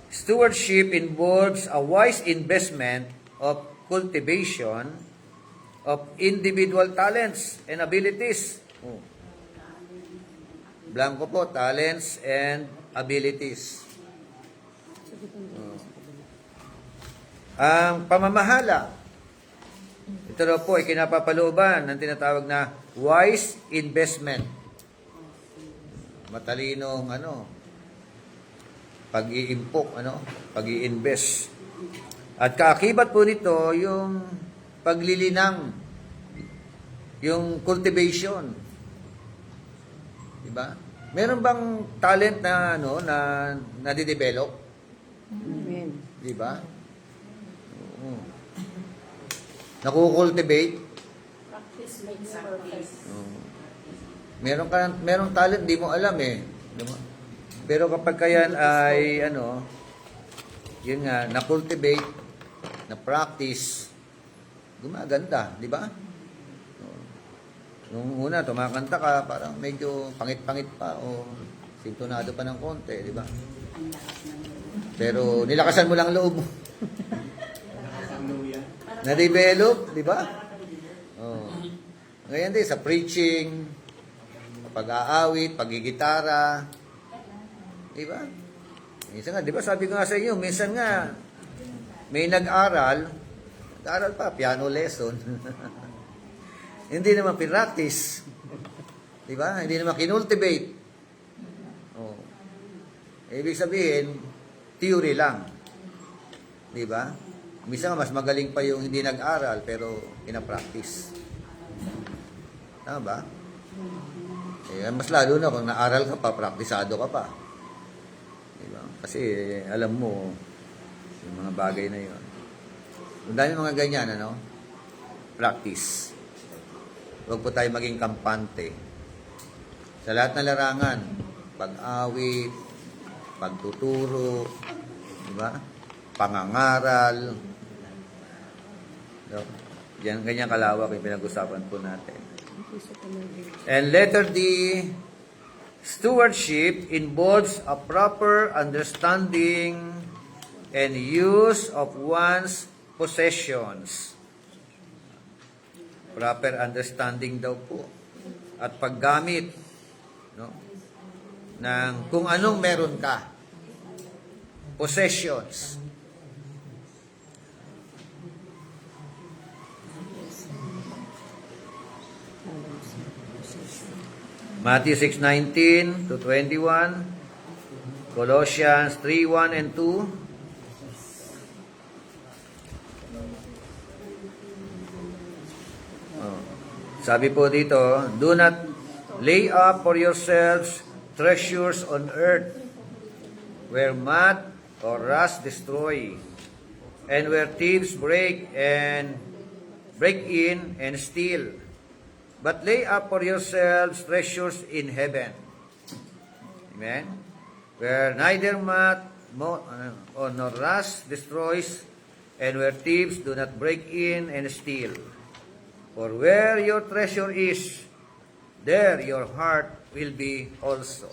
stewardship involves a wise investment of cultivation of individual talents and abilities. Oh. Blanco po, talents and abilities. Oh. Ang pamamahala, ito raw po ay kinapapalooban ng tinatawag na wise investment. Matalinong pag-iimpok, pag-i-invest. At kaakibat po nito yung paglilinang, yung cultivation. Diba? Meron bang talent na na nadidevelop? Diba? Oo. Nakukultivate? Practice makes perfect. Merong talent di mo alam eh. Diba? Pero kapag kayan ay yun nga, na-cultivate, na-practice, gumaganda, di ba? Nung una, tumakanta ka, parang medyo pangit-pangit pa o sintonado pa ng konti, di ba? Pero nilakasan mo lang loob mo. Na-develop, di ba? Oh. Ngayon din, sa preaching, pag-aawit, pag-gigitara, di ba? Minsan nga, di ba sabi ko nga sa inyo, minsan nga, may nag-aral pa, piano lesson. Hindi naman pinractice. Di ba? Hindi naman kinultivate. Oh. Ibig sabihin, theory lang. Di ba? Minsan nga, mas magaling pa yung hindi nag-aral, pero pinapractice. Tama ba? Mas lalo na kung naaral ka pa, praktisado ka pa. Kasi alam mo yung mga bagay na yun. Ang dami mga ganyan, practice. Huwag po tayo maging kampante. Sa lahat ng larangan, pag-awit, pagtuturo, di ba? Pangangaral. Yan, ganyan kalawak yung pinag-usapan po natin. And letter D, stewardship involves a proper understanding and use of one's possessions. Proper understanding daw po. At paggamit ng kung anong meron ka. Possessions. Matthew 6:19 to 21, Colossians 3:1 and 2, Sabi po dito, do not lay up for yourselves treasures on earth, where moth or rust destroy, and where thieves break in and steal. But lay up for yourselves treasures in heaven. Amen? Where neither moth nor rust destroys, and where thieves do not break in and steal. For where your treasure is, there your heart will be also.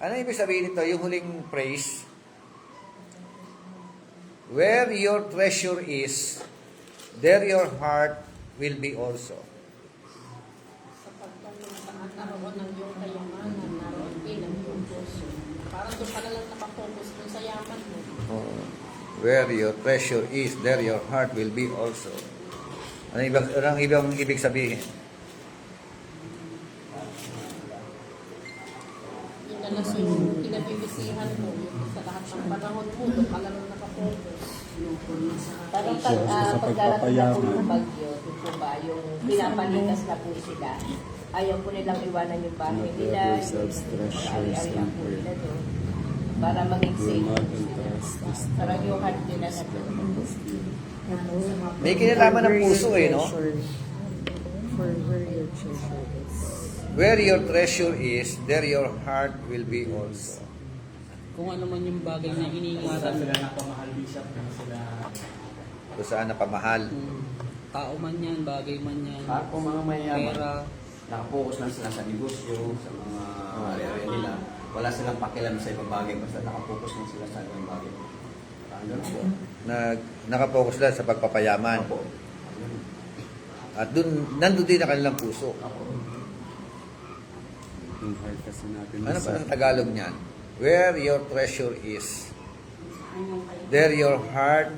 Ano ibig sabihin nito? Yung huling phrase. Where your treasure is, there your heart will be also. Sapagkat saan naroon ang iyong kayamanan, naroon din ang iyong puso. Parang doon ka na lang nakafocus dun sa yaman mo. Where your treasure is, there your heart will be also. Anong ibig sabihin? Yun na lang yung pinabibisihan mo, yung sa lahat ng panahon mo, doon ka lang nakafocus. Parang pag darating na po ng bagyo, yun po ba, yung pinapalitas na po sila, ayaw po nilang iwanan yung bahay nila, yung ari-arian po nila doon, para maging safe. Parang yung heart nila na doon. May kinalaman ng puso no? Where your treasure is, there your heart will be also. Kung ano man yung bagay na iniingatan, Kung saan napamahal. tao man yan, bagay man yan, Kung mga mayayaman, pera, nakapokus lang sila sa negosyo, sa mga area nila. Wala silang pakialam sa ibang bagay, basta nakapokus lang sila sa ibang bagay. Nakapokus lang sa pagpapayaman. Opo. At nandun din ang kanilang puso. Yung heart kasi natin. Ano pa ang Tagalog niyan? Where your treasure is, there your heart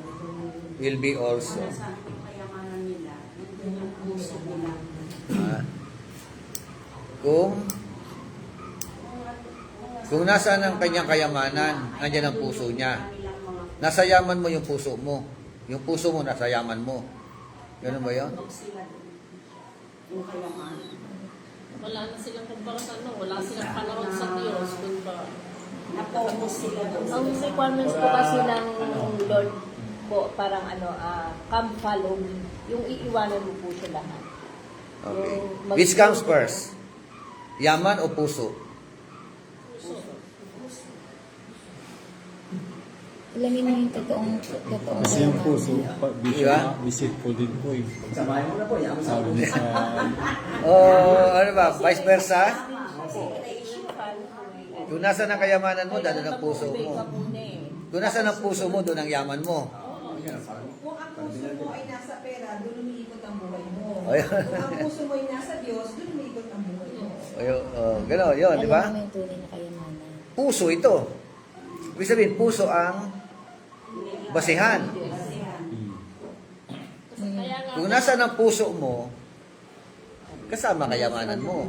will be also. Nasaan yung kayamanan nila, nandun yung puso nila. Kung nasaan ang kanyang kayamanan, nandiyan ang puso niya. Nasa yaman mo yung puso mo. Yung puso mo nasa yaman mo. Ganun ba yun? Sila doon. Yung kayamanan. Wala na silang kumbaga wala silang panahon sa Diyos, kung ba. Na-focus sila doon. Ang requirements po kasi ng Lord po, parang come follow me. Yung iiwanan mo po siya lahat. Okay. Yung Which comes first? Yaman o puso? Alamin mo yung totoong Kasi yung puso, Diba? visit po din po eh. Samahin mo na po, yaman sa Sabi sa Ano ba? Vice versa? Kung nasa ang kayamanan mo, doon ang puso mo. Kung nasa ang puso mo, doon ang yaman mo. Kung ang puso mo ay nasa pera, doon umiikot ang buhay mo. Ayun. Kung ang puso mo ay nasa Diyos, doon umiikot ang buhay mo. Gano'n, yun, di ba? yung tunay na kayamanan. Puso ito. Ibig sabihin, puso ang basihan. Kaya nga, Kung nasa ang puso mo, kasama kayamanan mo.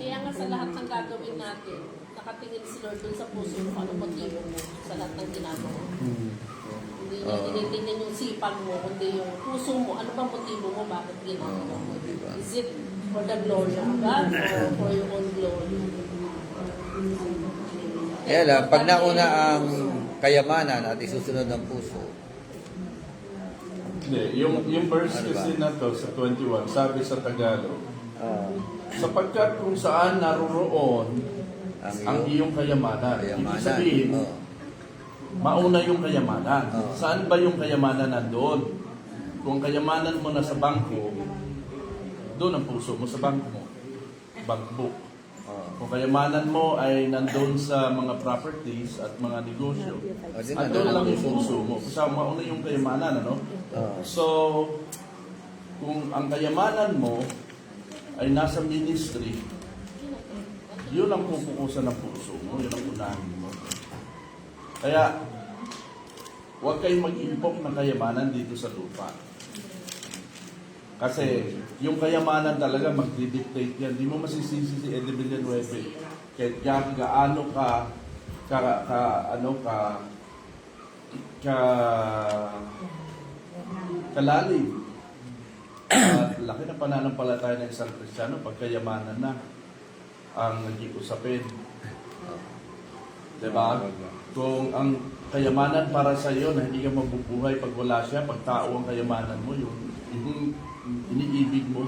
kaya nga sa lahat ng gagawin natin, nakatingin si Lord dun sa puso mo, ano motibo mo sa lahat ng ginagawa. Hindi niya tinitingnan yung sipan mo, kundi yung puso mo, ano bang motibo mo, bakit ginagawa mo. Is it for the glory of God or for your own glory? Kaya lang, pag nauna ang kayamanan at isusunod ng puso, Hindi, yung verse kasi na to sa 21, sabi sa Tagalog, sapagkat kung saan naroroon ang iyong kayamanan. Ibig sabihin, mauna yung kayamanan. Saan ba yung kayamanan nandoon? Kung kayamanan mo nasa bangko, doon ang puso mo sa bangko mo. Bankbook. Kung kayamanan mo ay nandoon sa mga properties at mga negosyo, at doon lang yung puso mo. Kasi mauna yung kayamanan, ano? So, kung ang kayamanan mo ay nasa ministry, yun ang pupukusan ng puso mo, yun ang unahin mo. Kaya, huwag kayong mag-impok ng kayamanan dito sa lupa. Kasi, yung kayamanan talaga mag-dictate yan. Di mo masisisi si Eddie Villanueva. Kaya gaano kalalim At laki ng pananampalataya ng isang Kristiyano, pagkayamanan na ang naging usapin. Diba? Kung ang kayamanan para sa iyo na hindi ka mabubuhay pag wala siya, pag tao ang kayamanan mo, yung iniibig mo,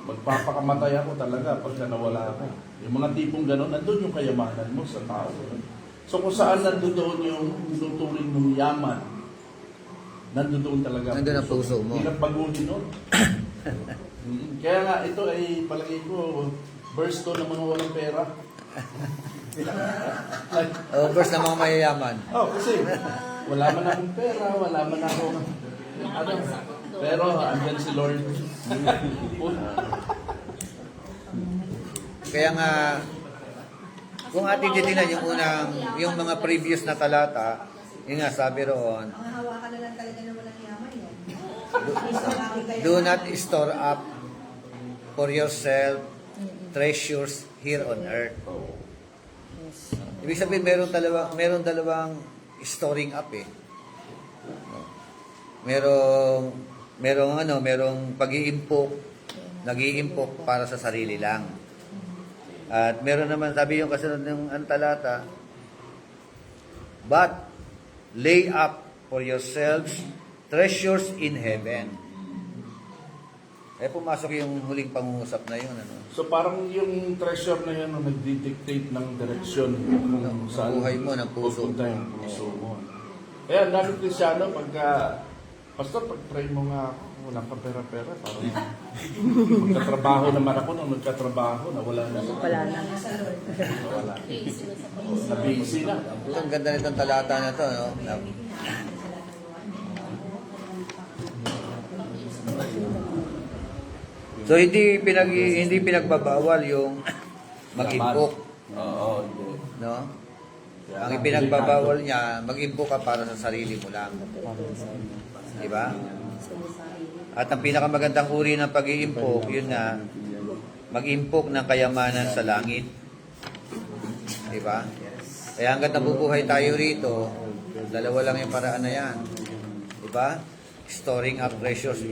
magpapakamatay ako talaga pagka nawala ako. Yung mga tipong gano'n, nandun yung kayamanan mo sa tao. So kung saan nandoon yung tuturing mong yaman, nandoon talaga Nandun ang puso mo. Hindi lang baguhin nun. Kaya nga ito ay palagay ko, verse 2 ng mga walang pera. Verse ng mga mayayaman. Kasi wala man akong pera, wala man akong ano, pero andyan si Lord. Kaya nga, kung ating titignan yung mga previous na talata, yun nga sabi roon, Ang hawakan na lang talaga ng walang yaman yan. do not store up for yourself treasures here on earth. Ibig sabihin, meron dalawang storing up eh. Merong pag-iimpok, nag-iimpok para sa sarili lang. At meron naman, sabi yung kasunod ng talata, but lay up for yourselves treasures in heaven. Pumasok yung huling pangungusap na yun. So parang yung treasure na yan nagdi-dictate ng direksyon kung saan buhay mo, ng puso pupunta yung puso mo. Kaya ang daming Kristyano pagka, Pastor, pag-pray mo nga ako, wala pa pera-pera. Parang magkatrabaho naman ako nung nagkatrabaho, nawala na. Wala na. Nawala. Busy na sa Nabisi na. Ang ganda nitong talata na to, no? So hindi pinagbabawal yung mag-impok, Oo. no? Ang ipinagbabawal niya, mag-impok ka para sa sarili mo lang. Di ba? At ang pinakamagandang uri ng pag-iimpok, yun na, mag-impok ng kayamanan sa langit. Di ba? Kaya hanggat nabubuhay tayo rito, dalawa lang yung paraan na yan. Di ba? Storing up treasures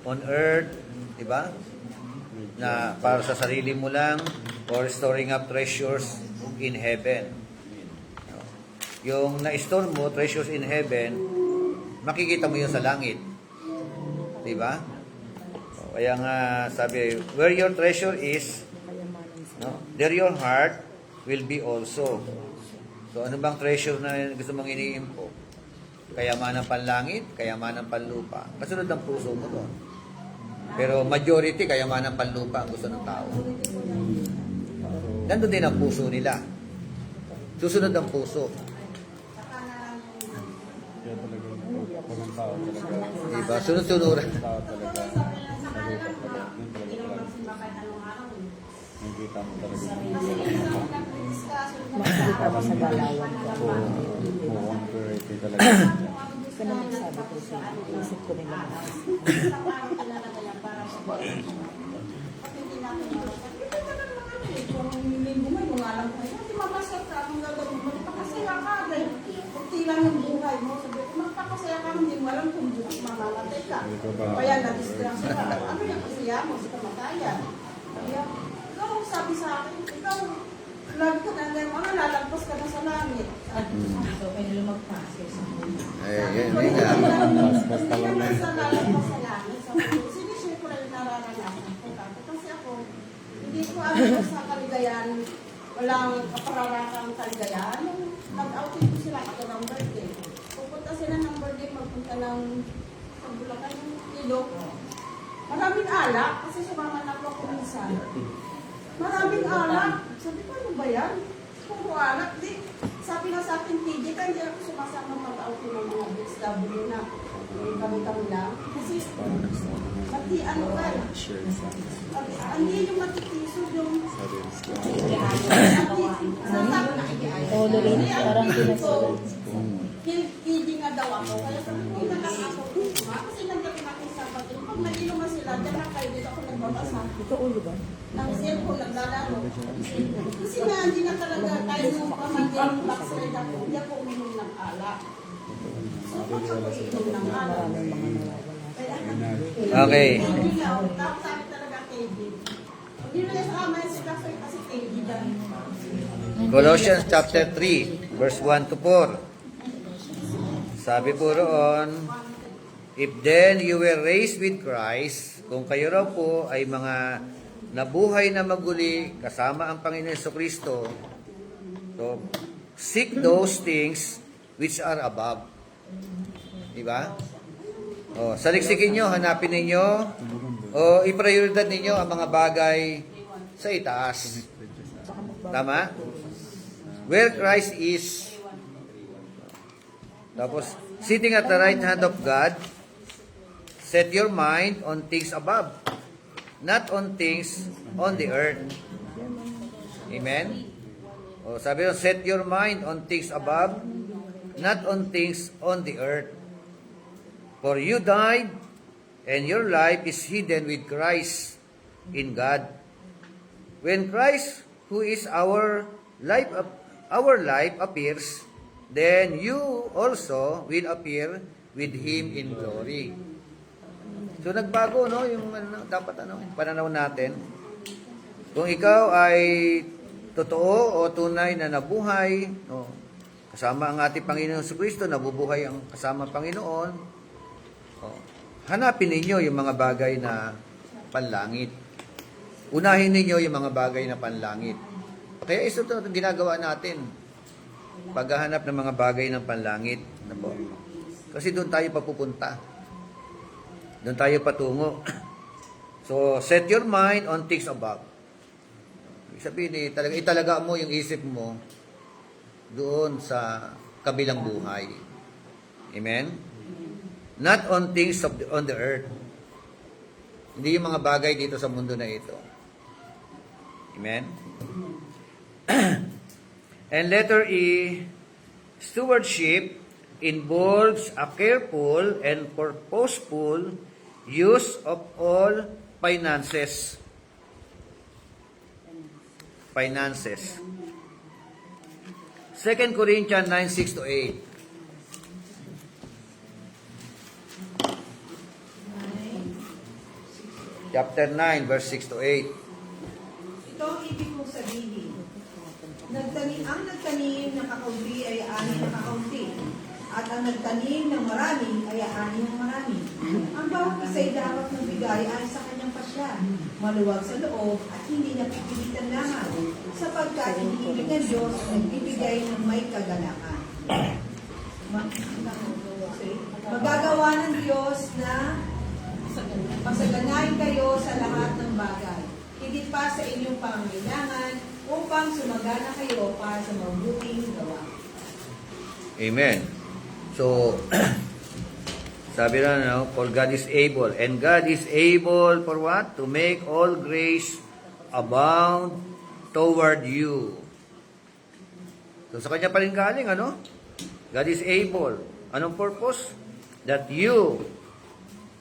on earth, di ba? Na para sa sarili mo lang, or storing up treasures in heaven. Yung na-store mo, treasures in heaven, makikita mo yun sa langit. Di ba? Kaya nga sabi, where your treasure is, no, there your heart will be also. So ano bang treasure na gusto mong iniimpo? Kayamanan panlangit, kayamanan panlupa. Kasunod ng puso mo to. Pero majority, kayamanan panlupa ang gusto ng tao. Nandun din ang puso nila. Susunod ang puso. Kaya talaga walang tao talaga. Diba? Sunod-sunuran. Tao talaga. Nagutak talaga. Yun talaga. Nakikita mo talaga. Makikita mo sa galawan ko. Oo, ang purity talaga. Ito naman sabi ko sa isip ko rin naman. Kung linggo mo, yung alam ko, hindi mamasok ka, kung gagawin mo, magpakasaya ka rin. Kunti lang yung buhay mo. Sabi ko, magpakasaya ka, hindi mo alam kung bukas mamamatay ka. Kaya na-distract ka. Ano yung kasaya mo sa kamatayan? Kaya, ikaw sabi sa akin, ikaw, lagi ka na, lalagpas ka na sa langit. So, pwede lumagpas. Yun nga. Basta lang Hindi naman sa lalagpas sa langit. Sinishare ko lang yung nararanasan ko. Kasi ako, hindi ko alam sa kaligayahan, walang kapararakang kaligayahan. Nung nag-outing ko sila ako ng birthday. Pupunta sila ng birthday, magpunta ng Bulacan yung ilog. Maraming alak, kasi sumama na ako minsan. Maraming alak. Sabi ko, ano ba yan? Puro alak. Di, sabi nga sa akin, TJ, kaya hindi ako sumasama mag-outing ng mga BSW na kami-kami lang. Kasi, pati ano ka, hindi yung matitisod yung Tolerate, parang tinasunod. Hindi nga daw ako. Kaya sabi ko, hindi na lang ako. Kasi nandiyan ako sa pati. Pag nag-inuman sila, dyan lang kayo dito ako nagbabasa. Ito ulo ba? Ng cellphone, naglalaro. Kasi nga, hindi na talaga tayo nung pamagyan backslide ako. Hindi ako uminom ng alak. So, pag ako inom ng alak. Okay. Tapos sabi talaga KD. Hindi na sa kamay si Pastor kasi KD dyan. Colossians chapter 3, verse 1 to 4. Sabi po roon, if then you were raised with Christ, kung kayo raw po ay mga nabuhay na maguli kasama ang Panginoon Jesucristo, so seek those things which are above. Diba? O, saliksikin nyo, hanapin ninyo, o iprioridad ninyo ang mga bagay sa itaas. Tama? Where Christ is. Tapos, sitting at the right hand of God, set your mind on things above, not on things on the earth. Amen? O, sabi nyo, set your mind on things above, not on things on the earth. For you died, and your life is hidden with Christ in God. When Christ, who is our life appears, then you also will appear with Him in glory. So nagbago, no? Yung dapat yung pananaw natin. Kung ikaw ay totoo o tunay na nabuhay, no, kasama ang ating Panginoon Jesucristo, nabubuhay ang kasama ang Panginoon, hanapin ninyo yung mga bagay na panlangit. Unahin ninyo yung mga bagay na panlangit. Kaya ito ginagawa natin. Paghahanap ng mga bagay ng panlangit. Kasi doon tayo papupunta. Doon tayo patungo. So, set your mind on things above. Ibig sabihin, italaga mo yung isip mo doon sa kabilang buhay. Amen? Not on things on the earth. Hindi yung mga bagay dito sa mundo na ito. Amen? And letter E, stewardship involves a careful and purposeful use of all finances. Finances. 2 Corinthians 9:6-8. Chapter 9, verse 6-8. Ito ang ibig kong sabihin. Ang nagtanim ng kakaunti ay ani ng kakaunti. At ang nagtanim ng marami ay ani ng marami. Ang bawat isa ay dapat magbigay ay sa kanyang pasya. Maluwag sa loob at hindi napipilitan lamang. Sapagkat iniibig ng Diyos nagbibigay ng may kagalakan. Magagawa ng Diyos na pagsaganahin kayo sa lahat ng bagay, higit pa sa inyong pangangailangan, upang sumagana kayo para sa mabuting gawa. Amen. So, sabi na, no, for God is able. And God is able for what? To make all grace abound toward you. So, sa kanya pa rin galing, ano? God is able. Anong purpose? That you,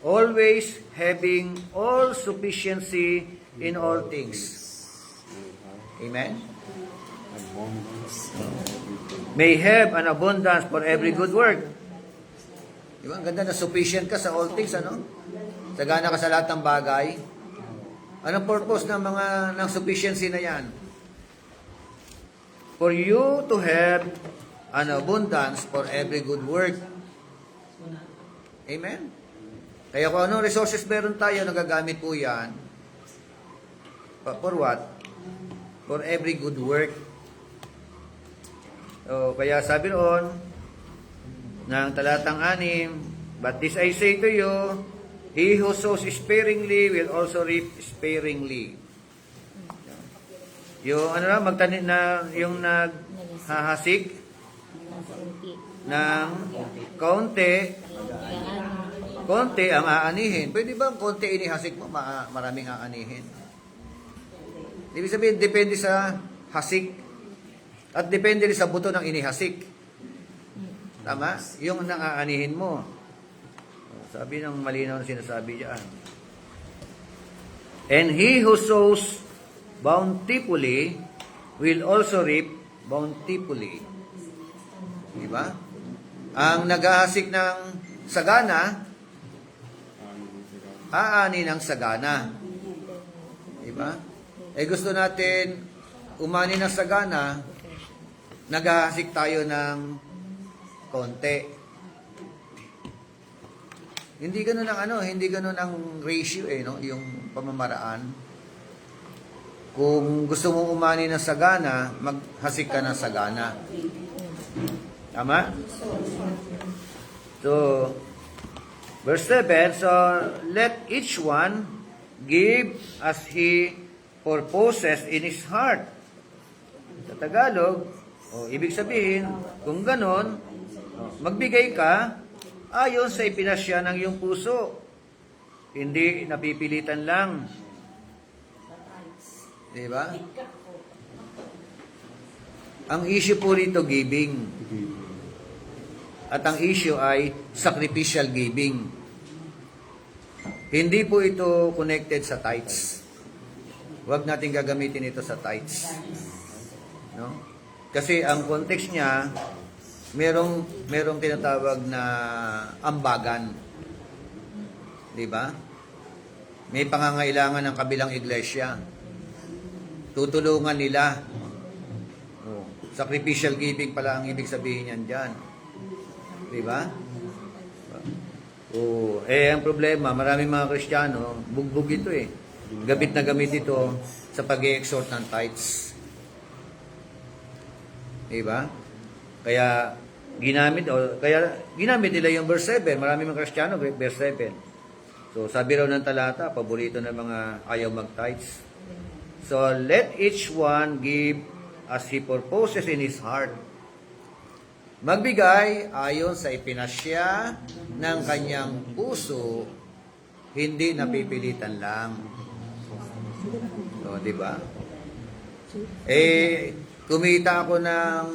always having all sufficiency in all things. Amen? May have an abundance for every good work. Diba? Ang ganda na sufficient ka sa all things, ano? Sagana ka sa lahat ng bagay. Anong purpose ng sufficiency na yan? For you to have an abundance for every good work. Amen? Kaya kung anong resources meron tayo, nagagamit po yan. For what? For every good work. So, kaya sabi noon, ng talatang 6, but this I say to you, he who sows sparingly will also reap sparingly. Yung ano na, magtanim na, yung naghahasik ng konti ang aanihin. Pwede ba ang konti inihasik mo, maraming aanihin? Ibig sabihin, depende sa hasik at depende rin sa buto ng inihasik. Tama? Yung nang-aanihin mo. Sabi ng malinaw na sinasabi diyan. And he who sows bountifully will also reap bountifully. Diba? Ang nag-ahasik ng sagana, aani ng sagana. Diba? Eh gusto natin umani ng sagana, naghahasik tayo ng konti. Hindi ganoon hindi ganoon ang ratio no, yung pamamaraan. Kung gusto mong umani ng sagana, maghasik ka ng sagana. Tama? So, verse 7, so let each one give as he purposes in his heart. Sa Tagalog, ibig sabihin, kung ganon, magbigay ka ayon sa ipinasya ng iyong puso. Hindi napipilitan lang. Diba? Ang issue po rito, giving. At ang issue ay sacrificial giving. Hindi po ito connected sa tithes. Huwag natin gagamitin ito sa tithes. No? Kasi ang context niya, merong tinatawag na ambagan. Di ba? May pangangailangan ng kabilang iglesia. Tutulungan nila. Sacrificial giving pala ang ibig sabihin niyan dyan. Di ba? Ang problema, maraming mga Kristiyano, bugbog ito Gamit na gamit ito sa pag-i-exhort ng tithes. Di ba? Kaya ginamit nila yung verse 7. Maraming mga Kristiyano, verse 7. So, sabi raw ng talata, paborito ng mga ayaw mag-tithes. So, let each one give as he purposes in his heart. Magbigay ayon sa ipinasya ng kanyang puso, hindi napipilitan lang. So, di ba? Kumita ako ng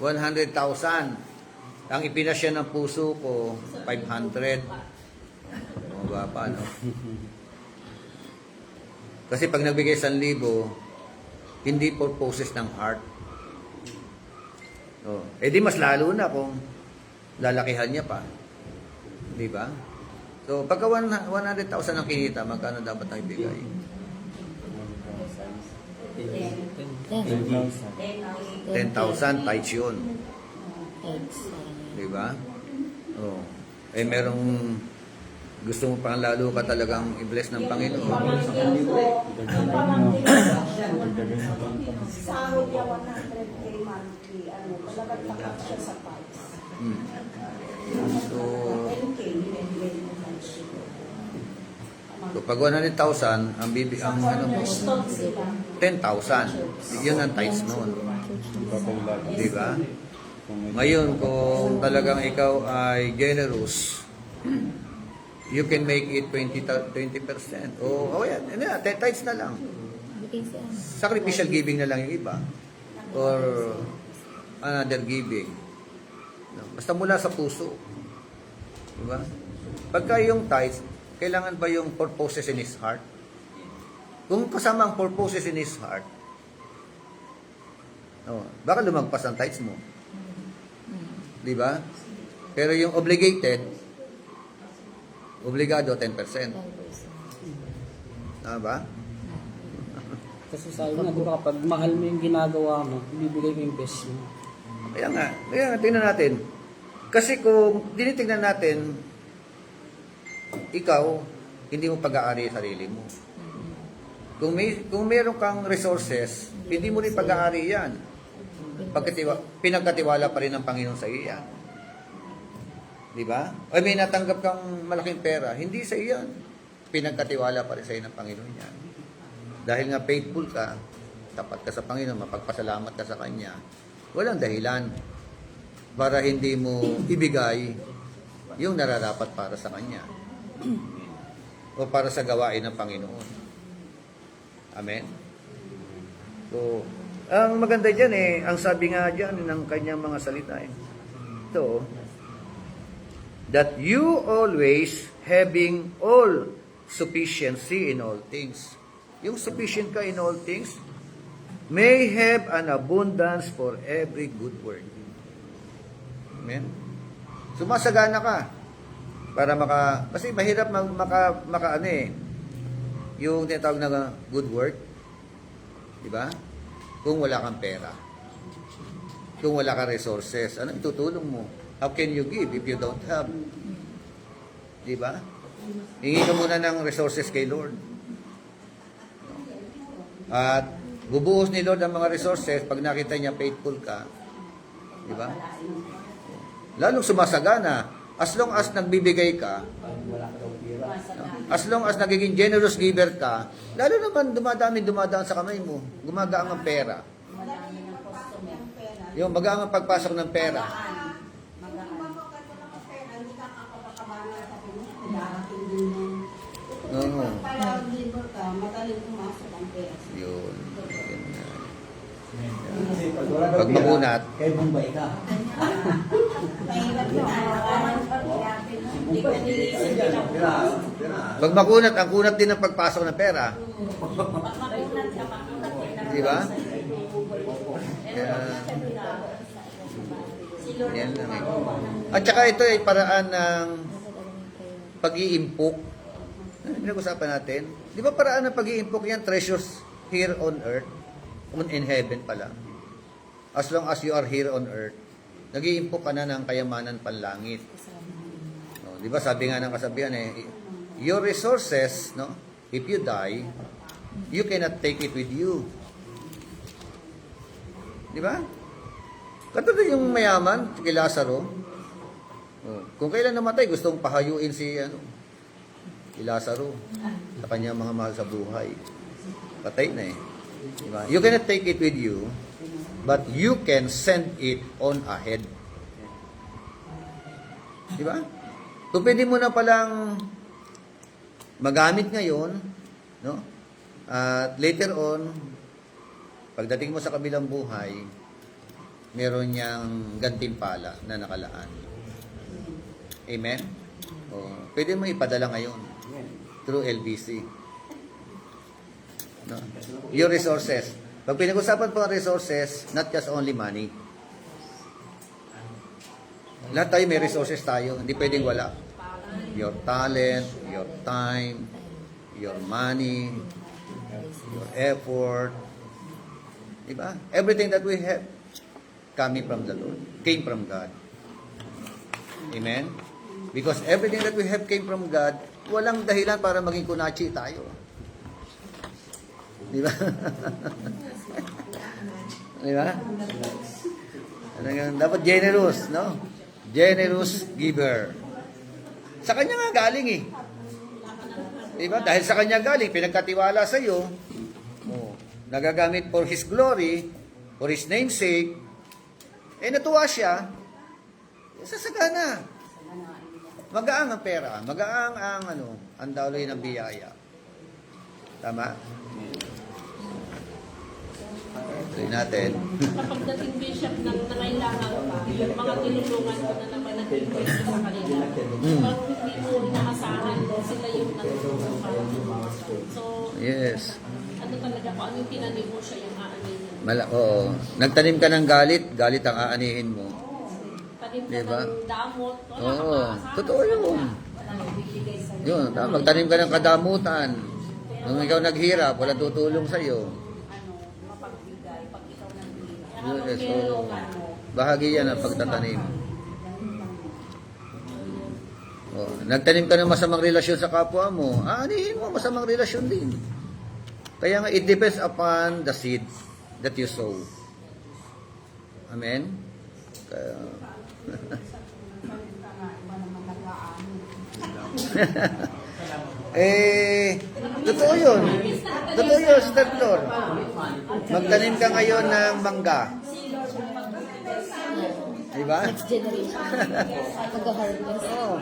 100,000. Ang ipinasya ng puso ko, 500. Ba pa, no? Kasi pag nagbigay 1,000, hindi purposes ng heart. Di mas lalo na kung lalakihan niya pa. Di ba? So, pagka 100,000 ang kinita, magkano dapat ang ibigay? 10,000, tithes yun. Di ba? Merong gusto mo pang lalo ka talagang i-bless ng Panginoon. Sahod niya 100K monthly, talagang takat siya sa tithes. So, 10K, binibigay mo ng so pag 100,000, ang mo, 10,000. Yun ang tithes noon. Di ba? Ngayon, kung talagang ikaw ay generous, you can make it 20%. Tithes na lang. Sacrificial giving na lang yung iba. Or another giving. Basta mula sa puso. Diba? Pagka yung tithes, kailangan ba yung purposes in his heart? Kung kasama ang purposes in his heart, baka lumagpas ang tithes mo. Diba? Pero yung obligated, obligado 10%. Tama ba? Kasi sabi nga, di ba kapag mahal mo yung ginagawa mo, ibibigay mo yung best mo. Kaya nga, tingnan natin. Kasi kung tinitingnan natin, ikaw, hindi mo pag-aari sarili mo. Kung meron kang resources, hindi mo rin pag-aari yan. Pinagkatiwala pa rin ng Panginoon sa iyo yan. Di ba? O may natanggap kang malaking pera, hindi sa iyo yan. Pinagkatiwala pa rin sa iyo ng Panginoon yan. Dahil nga faithful ka, tapat ka sa Panginoon, mapagpasalamat ka sa Kanya, walang dahilan para hindi mo ibigay yung nararapat para sa Kanya o para sa gawain ng Panginoon. Amen? So, ang maganda dyan ang sabi nga dyan ng Kanyang mga salita ito, that you always having all sufficiency in all things. Yung sufficient ka in all things, may have an abundance for every good work. Amen? Sumasagana ka. Para kasi mahirap maka ano eh, yung tinatawag na good work, di ba? Kung wala kang pera, kung wala kang resources, ano itutulong mo? How can you give if you don't have? Di ba? Hingi ka muna ng resources kay Lord. At bubuhos ni Lord ang mga resources pag nakita niya faithful ka. Di ba? Lalong sumasagana. As long as nagbibigay ka, as long as nagiging generous giver ka, lalo naman dumadaan sa kamay mo. Gumagaan ang pera. Yung magaang ang pagpasok ng pera. Oo. Madaling pumasok ang pera. Yun. Pag makunat, Kay Bombay ka. Mahirap yun. Hindi ko nilisip din ako. pag makunat, ang kunat din ng pagpasok ng pera. Di ba? Yan lang eh. At saka ito ay paraan ng pag-iimpok. Ano pinag-usapan natin? Di ba paraan ng pag-iimpok yan? Treasures here on earth. In heaven pala. As long as you are here on earth, nag-iimpok ka na ng kayamanan panlangit. No, di ba sabi nga ng kasabihan eh, your resources, no, if you die, you cannot take it with you. Di ba? Katulad yung mayaman, si Lazaro. Oh, kung kailan namatay, gustong pahayuin si Lazaro sa kanyang mga mahal sa buhay. Patay na eh. Diba? You cannot take it with you, but you can send it on ahead. Diba? Kung pwede mo na palang magamit ngayon, no? At later on, pagdating mo sa kabilang buhay, meron niyang gantimpala na nakalaan. Amen? O, pwede mo ipadala ngayon through LBC. No? Your resources. Pag pinag-usapan po ang resources, not just only money. Lahat tayo may resources tayo. Hindi pwedeng wala. Your talent, your time, your money, your effort. Diba? Everything that we have coming from the Lord, came from God. Amen? Because everything that we have came from God, walang dahilan para maging kunachi tayo. Di ba? Di ba? Dapat generous, no? Generous giver. Sa kanya nga galing eh. Di ba? Dahil sa kanya galing, pinagkatiwala sa iyo, nagagamit for His glory, for His name's sake, natuwa siya, sasagana. Magaang ang pera, magaang ang daloy ng biyaya. Tama? Tuloy natin. Kapag dating bishop ng nangailangan pa, yung mga tinulungan ko na naman nag-invest sa kanila. Pag hindi mo inaasahan, sila yung nagtutulungan. So, Yes. ano talaga kung ano yung tinanim mo siya yung aanin mo. Oo. Nagtanim ka ng galit, galit ang aanihin mo. Tanim ka Diba? ng damot, wala Oo. kang maasahan. Totoo yun. Yun, magtanim ka ng kadamutan. Nung ikaw naghirap, walang tutulong sa'yo. Mapagbigay pag ikaw nagbigay. Yes, oo. Bahagi yan ang pagtatanim. Nagtanim ka ng masamang relasyon sa kapwa mo, aanihin mo, masamang relasyon din. Kaya nga, it depends upon the seed that you sow. Amen? Kaya... totoo yun. Totoo yun, Sister Flor. Magtanim ka ngayon ng mangga. Diba? Next generation. Mag-harvest. Oo.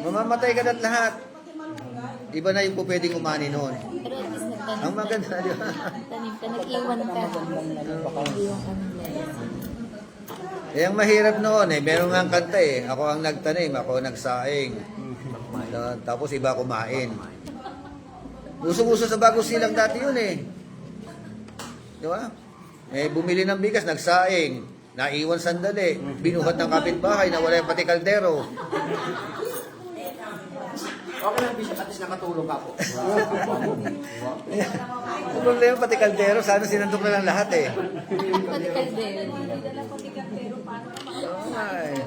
Mamamatay ka na't lahat. Iba na yung po pwedeng umani noon. Pero at least nagtanim Ang maganda, di ba? Tanim ka, nag-iwan ka. Nag-iwan ka ng blessing. Eh, ang mahirap noon eh, meron nga ang kanta eh. Ako ang nagtanim, ako ang nagsaing. Tapos iba kumain. Usong-uso sa bagong silang dati yun eh. Di ba? Eh, bumili ng bigas, nagsaing. Naiwan sandali. Binuhat ng kapitbahay na wala yung pati kaldero. Okay lang, Bishop, at least nakatulong ka po. Ang problema, pati kaldero, sana sinandok na lang lahat eh. Pati kaldero. Ay.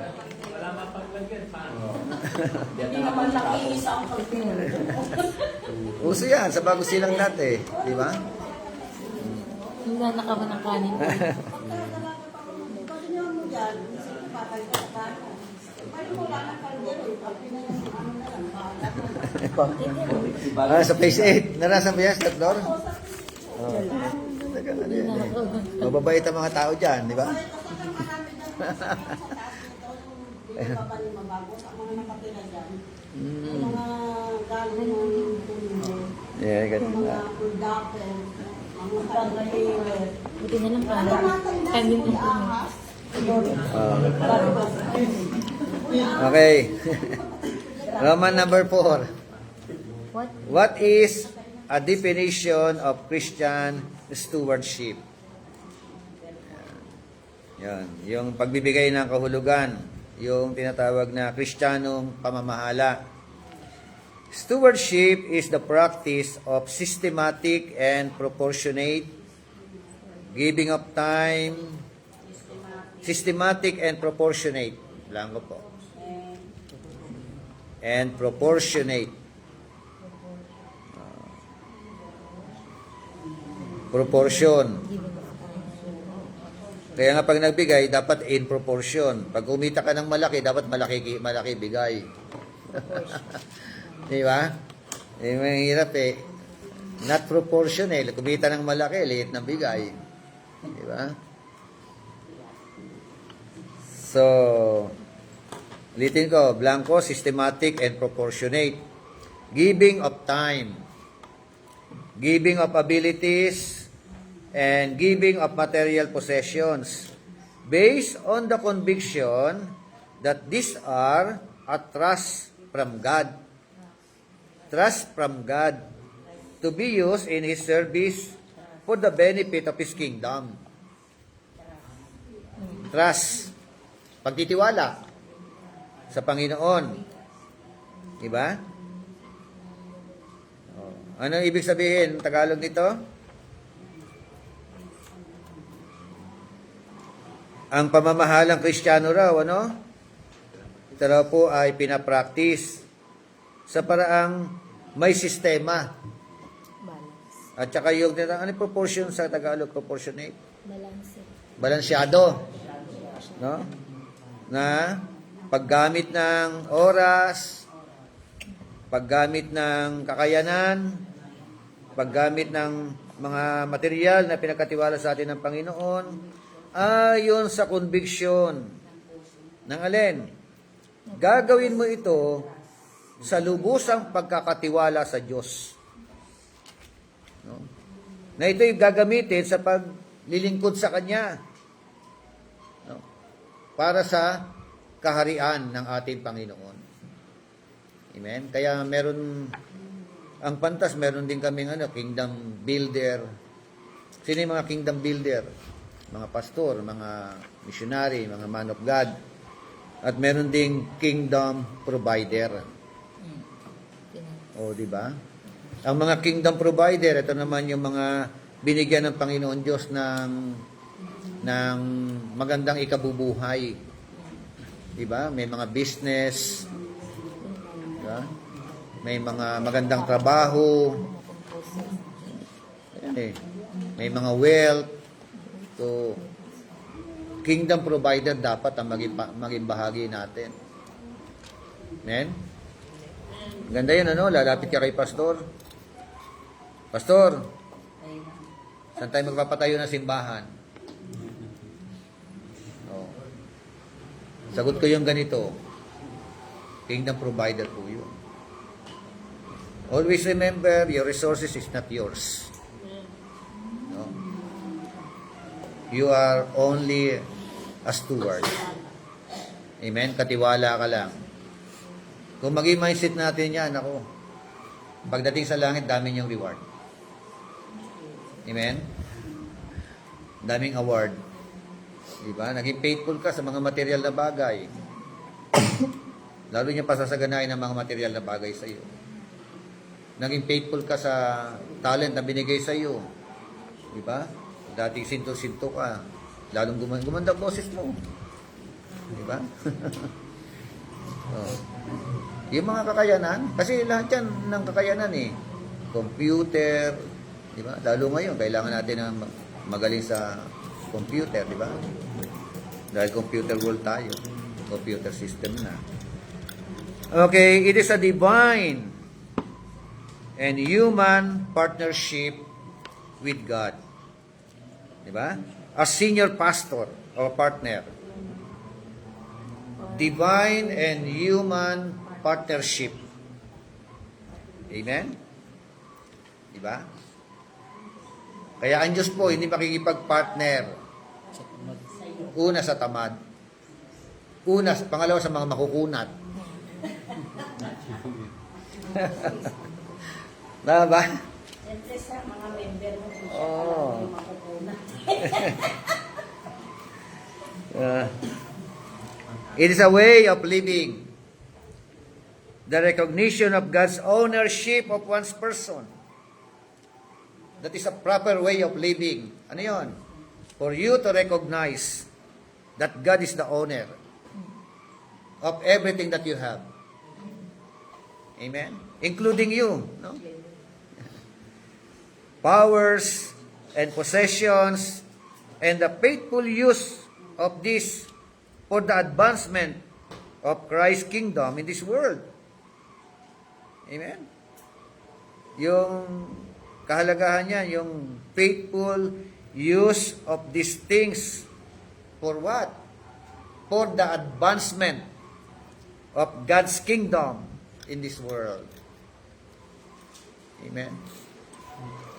Hindi naman nakiisa ang pagpino. Uso yan, sa bago silang lahat eh. Di ba? Hinana ka ba ng kanin? Sa phase 8. Narasan mo yan, Step Lord? Mababait ang mga tao dyan, di ba? Yeah, ganun na. Buti na lang kanin yung Okay. Roman number 4. What is a definition of Christian stewardship? Yan. Yung pagbibigay ng kahulugan, yung tinatawag na Kristiyanong pamamahala. Stewardship is the practice of systematic and proportionate giving of time, systematic and proportionate. Blanco po. And proportionate. Proportion. Kaya nga pag nagbigay, dapat in proportion. Pag kumita ka ng malaki, dapat malaki bigay. Di ba? Mahirap eh. Not proportion eh. Kumita ng malaki, liit ng bigay. Di ba? So, ulitin ko, blanco, systematic and proportionate. Giving of time. Giving of abilities and giving of material possessions based on the conviction that these are a trust from God. Trust from God to be used in His service for the benefit of His kingdom. Trust. Pagtitiwala sa Panginoon. Diba? Ano ibig sabihin Tagalog nito? Ang pamamahalang Kristiyano raw, ano? Ito raw po ay pinapractice sa paraang may sistema. At saka yung, ano proportion sa Tagalog? Proportionate? Balansyado. No? Na paggamit ng oras, paggamit ng kakayanan, paggamit ng mga material na pinagkatiwala sa atin ng Panginoon, ayon sa conviction ng alin? Gagawin mo ito sa lubusang pagkakatiwala sa Diyos. No? Na ito'y gagamitin sa paglilingkod sa Kanya. No? Para sa kaharian ng ating Panginoon. Amen? Kaya meron, ang Pantas, meron din kaming kingdom builder. Sino yung mga kingdom builder? Mga pastor, mga missionary, mga man of God. At meron ding kingdom provider. O, di ba? Ang mga kingdom provider, ito naman yung mga binigyan ng Panginoon Diyos ng magandang ikabubuhay. Di ba? May mga business, diba? May mga magandang trabaho, may mga wealth. So, kingdom provider dapat ang maging bahagi natin. Amen? Ganda yun, ano? Lalapit ka kay pastor. Pastor, saan tayo magpapatayo ng simbahan? Oh. Sagot ko yung ganito. Kingdom provider po yun. Always remember, your resources is not yours. No? You are only a steward. Amen? Katiwala ka lang. Kung maging mindset natin yan, ako, pagdating sa langit, dami niyong reward. Amen? Daming award. Diba? Naging faithful ka sa mga material na bagay. Lalo niya pasasaganahin ang mga material na bagay sa iyo. Naging faithful ka sa talent na binigay sa iyo. Di ba? Dati sinto-sinto ka. Lalong gumanda ang boses mo. Di ba? Oh. Yung mga kakayanan, kasi lahat yan ng kakayanan eh. Computer, di ba? Lalo ngayon, kailangan natin na magaling sa computer, di ba? Dahil computer world tayo. Computer system na. Okay, it is a divine and human partnership with God. Di ba? A senior pastor or partner. Divine and human partnership. Amen? Di ba? Kaya ang Diyos po, hindi makikipag-partner. Una sa tamad. Pangalawa sa mga makukunat. Tama ba? Siyempre sa mga member mo, kung siya Oo. talaga yung makukunan. It is a way of living. The recognition of God's ownership of one's person. That is a proper way of living. Ano yun? For you to recognize that God is the owner of everything that you have. Amen? Including you. No? Powers and possessions and the faithful use of this for the advancement of Christ's kingdom in this world. Amen? Yung kahalagahan niya, yung faithful use of these things for what? For the advancement of God's kingdom in this world. Amen?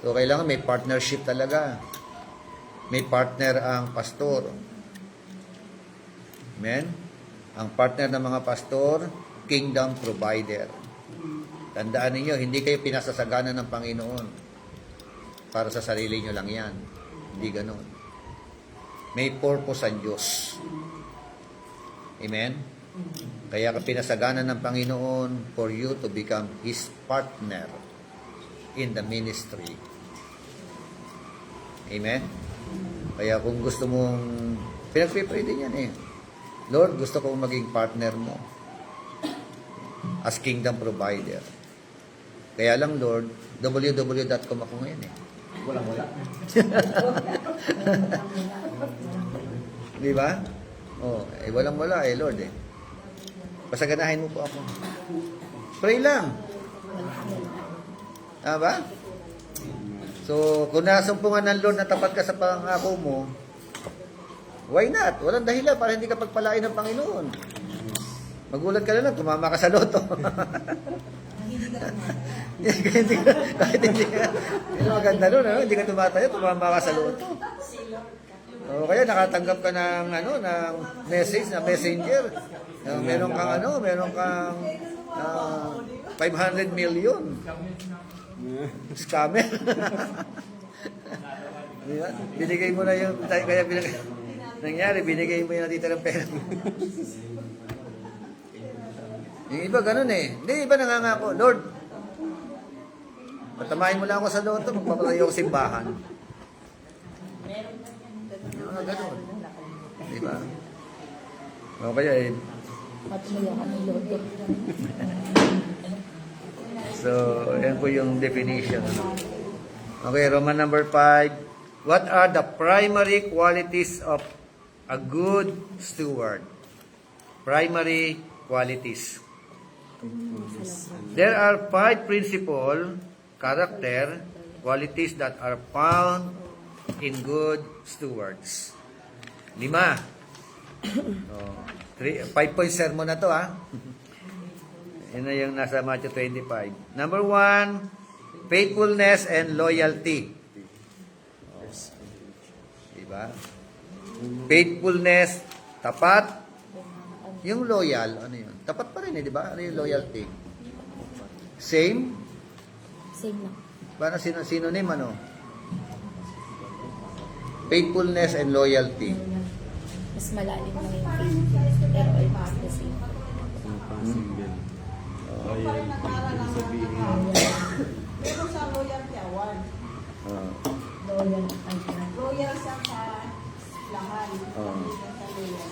So, kailangan may partnership talaga. May partner ang pastor. Amen? Ang partner ng mga pastor, kingdom provider. Tandaan ninyo, hindi kayo pinasasagana ng Panginoon para sa sarili nyo lang yan. Hindi ganun. May purpose ang Diyos. Amen? Kaya ka pinasagana ng Panginoon for you to become His partner in the ministry. Amen? Kaya kung gusto mong, pinagpipray din yan eh. Lord, gusto kong maging partner mo as kingdom provider. Kaya lang, Lord, www.com ako ngayon eh. Walang-wala. Di ba? Oh, eh walang-wala eh, Lord eh. Pasaganahin mo po ako. Pray lang. Tama ba? So, kung nasumpungan ng Lord na tapat ka sa pangako mo, why not? Walang dahilan para hindi ka pagpalain ng Panginoon. Magulat ka na lang, tumama ka sa loto. Kahit hindi ka, yun ang maganda nun, ano? Hindi ka tumatayo, tumama ka sa loto. O kaya nakatanggap ka ng, ng message, na messenger. Meron kang 500 million. Scammer. Diba? Binigay mo na yung, kaya nangyari, binigay mo yung natitirang pera. Yung iba ganun eh. Hindi, iba nangangako, Lord, patamahin mo lang ako sa loto, magpapatayo ako simbahan. Yung mga ganun. Diba? O kaya eh. So, yan po yung definition. Okay, Roman number 5. What are the primary qualities of a good steward? Primary qualities. There are 5 principal character qualities that are found in good stewards. 5. 5-point sermon na to ha. Yan na yung nasa Matthew 25. Number 1, faithfulness and loyalty. Diba? Faithfulness, tapat. Yung loyal, ano yun? Tapat pa rin eh, di ba? Ano yung loyalty? Same? Same lang. Parang synonym, ano? Faithfulness and loyalty. Mas malalim lang yung faith. Pero almost the same. Yung pa rin nag-aaral lang Sabihin. Meron sa loyalty award. Oh. Loyal ang kanya. Loyal siya sa lahat. Oh. Sa loyal.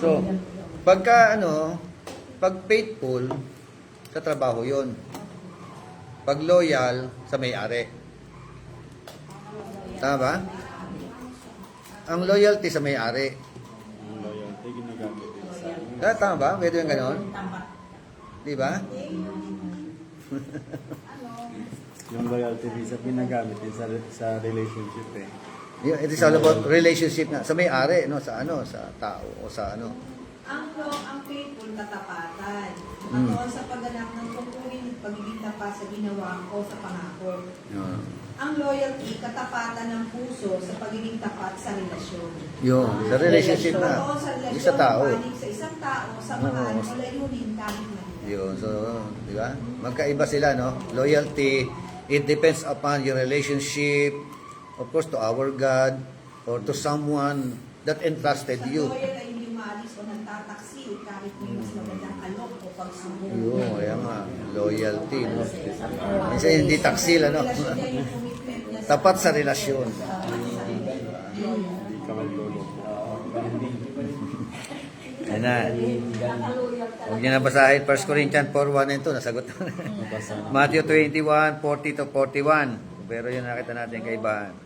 So, pagka pag faithful, sa trabaho yon. Pag loyal, sa may-ari. Tama ba? Ang loyalty sa may-ari. Ang loyalty, ginagamit din sa Tama ba? Pwede yung ganon? Di ba? yung loyalty visa ginagamit din sa relationship eh. It is all about relationship na. Sa may-ari, sa tao o sa Ang faithful katapatan. Mm. Ako sa pagganap ng tungkulin at pagiging tapat sa ginawa o sa pangako. Ang loyalty, katapatan ng puso sa pagiging tapat sa relasyon. Yun, sa relationship na. Oo, sa relasyon, Sa tao. panig sa isang tao, sa makaan o layunin kahit mahirap. Yun, so, di ba? Magkaiba sila, no? Loyalty, it depends upon your relationship, of course, to our God, or to someone that entrusted Sa you. loyal ay hindi maalis o nagtataksil kahit may mas magandang alok o pagsubok. Yun, kaya nga, loyalty, no? Minsan hindi taksil, ano? Relasyon niya yung commitment niya Tapat sa relasyon. Hindi ka maglolo. Ayan na. Huwag niyo na basahin 1 Corinthians 4:1 and 2. Nasagot na. Matthew 21:40-41. Pero yun nakita natin kaibahan.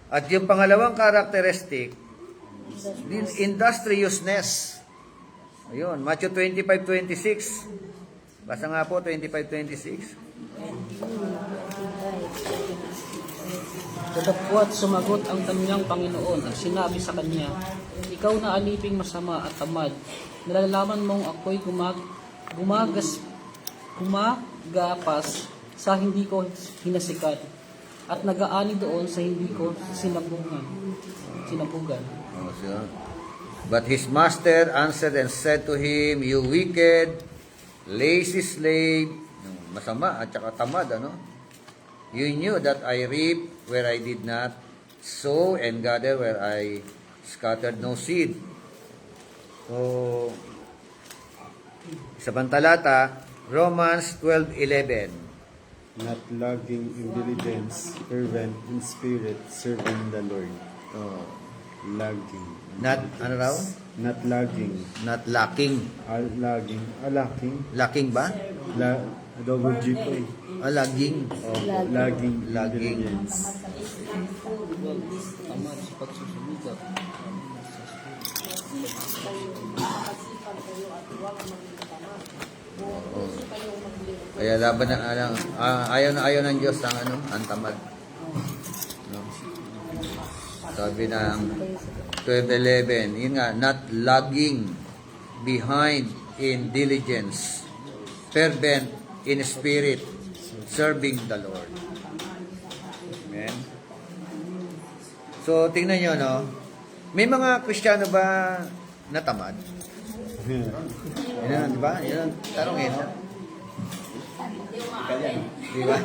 At yung pangalawang characteristic, industriousness. Ayun, Matthew 25:26. Basa nga po, 25:26. Kadapwat sumagot ang kanyang Panginoon at sinabi sa kanya, ikaw na aliping masama at tamad, nalalaman mong ako'y gumagapas sa hindi ko hinasikat at nagaani doon sa hindi ko sinabugan. Oh, so, but his master answered and said to him, you wicked, lazy slave, masama at saka tamad, You knew that I reap where I did not sow and gather where I scattered no seed. So, sa pantalata, Romans 12:11. Not lagging in diligence, fervent in spirit, serving the Lord. Oh, Lagging. not, ano raw? Not lagging. Not lacking. Lagging. Lacking. Lacking ba? Double G po eh. Lagging. Lagging. Lagging. Diligence. Tamad sa pagsusuligat. Oo. Kaya laban ng ayaw ng Diyos ang tamad. No? Sabi ng 12:11, yun nga, not lagging behind in diligence, fervent in spirit, serving the Lord. Amen. So, tingnan nyo, no? May mga Kristiyano ba na tamad? Yan, di ba? Yan ang tanongin, no? Di ba?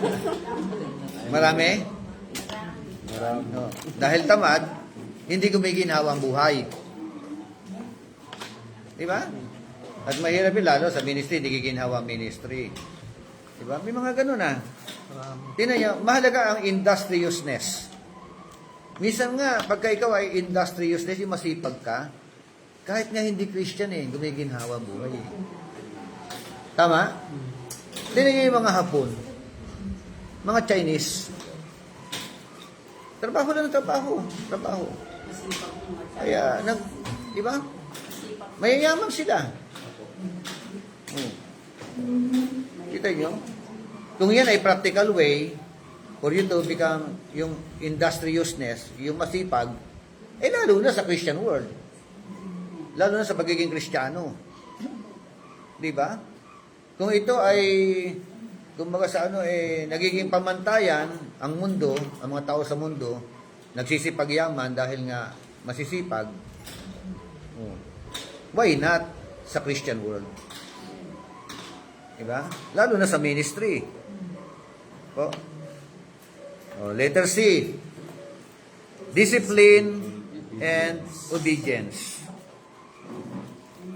Marami? No. Dahil tamad, hindi gumiginhawa ang buhay. Di ba? At mahirap yun, lalo sa ministry, hindi giginhawa ang ministry. Di ba? May mga ganun na. Tingnan nyo, mahalaga ang industriousness. Minsan nga, pagka ikaw ay industriousness, yung masipag ka, kahit nga hindi Christian gumiginhawa ang buhay Tama? Tingnan nyo yung mga Hapon, mga Chinese. Trabaho lang ng trabaho. Kaya, di ba? Mayayaman sila. Kita nyo? Kung yan ay practical way for you to become yung industriousness, yung masipag, lalo na sa Christian world. Lalo na sa pagiging Kristiyano. Di ba? Kung ito ay, kumbaga sa nagiging pamantayan, ang mundo, ang mga tao sa mundo, nagsisipag-yaman dahil nga masisipag, why not sa Christian world? Diba? Lalo na sa ministry. Letter C. Discipline and obedience.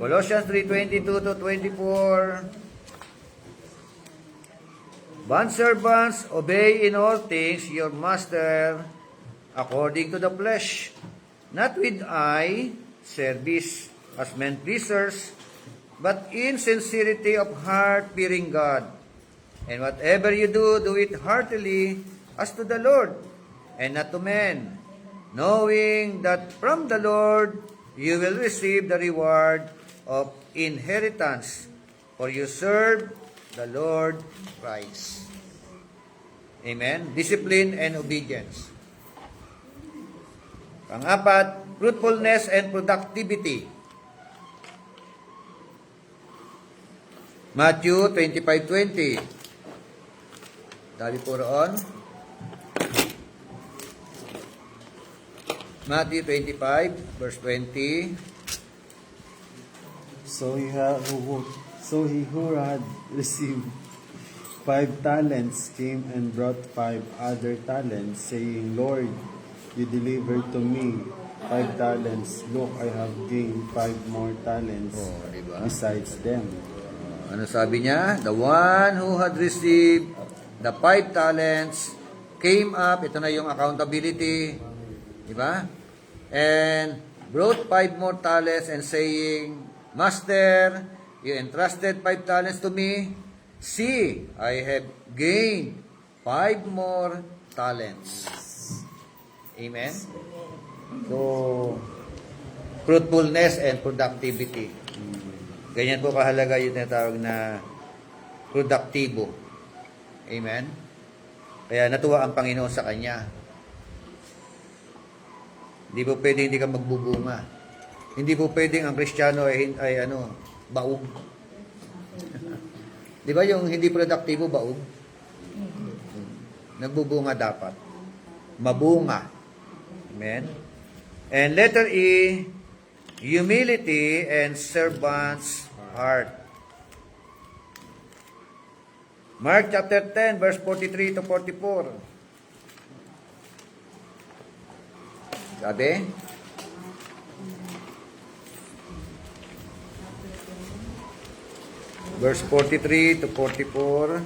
Colossians 3:22-24. Bondservants, obey in all things your master according to the flesh, not with eye service as men pleasers, but in sincerity of heart fearing God. And whatever you do, do it heartily as to the Lord, and not to men, knowing that from the Lord you will receive the reward of inheritance, for you serve the Lord Christ. Amen? Discipline and obedience. Pang-apat, fruitfulness and productivity. Matthew 25:20. Dali po roon. Matthew 25, verse 20. So he who had received 5 talents came and brought 5 other talents, saying, Lord, you delivered to me 5 talents. Look, I have gained 5 more talents Diba? besides them. Ano sabi niya? The one who had received the 5 talents came up. Ito na yung accountability. Diba? And brought 5 more talents and saying, Master, you entrusted 5 talents to me. See, I have gained 5 more talents. Amen? So, fruitfulness and productivity. Ganyan po kahalaga yung tinatawag na produktibo. Amen? Kaya natuwa ang Panginoon sa kanya. Hindi po pwedeng hindi ka magbubunga. Hindi po pwedeng ang Kristiyano ay baog. Di ba yung hindi produktibo, baog? Nagbubunga dapat. Mabunga. Amen? And letter E, humility and servant's heart. Mark chapter 10, verse 43 to 44. Sabi? Verse 43 to 44.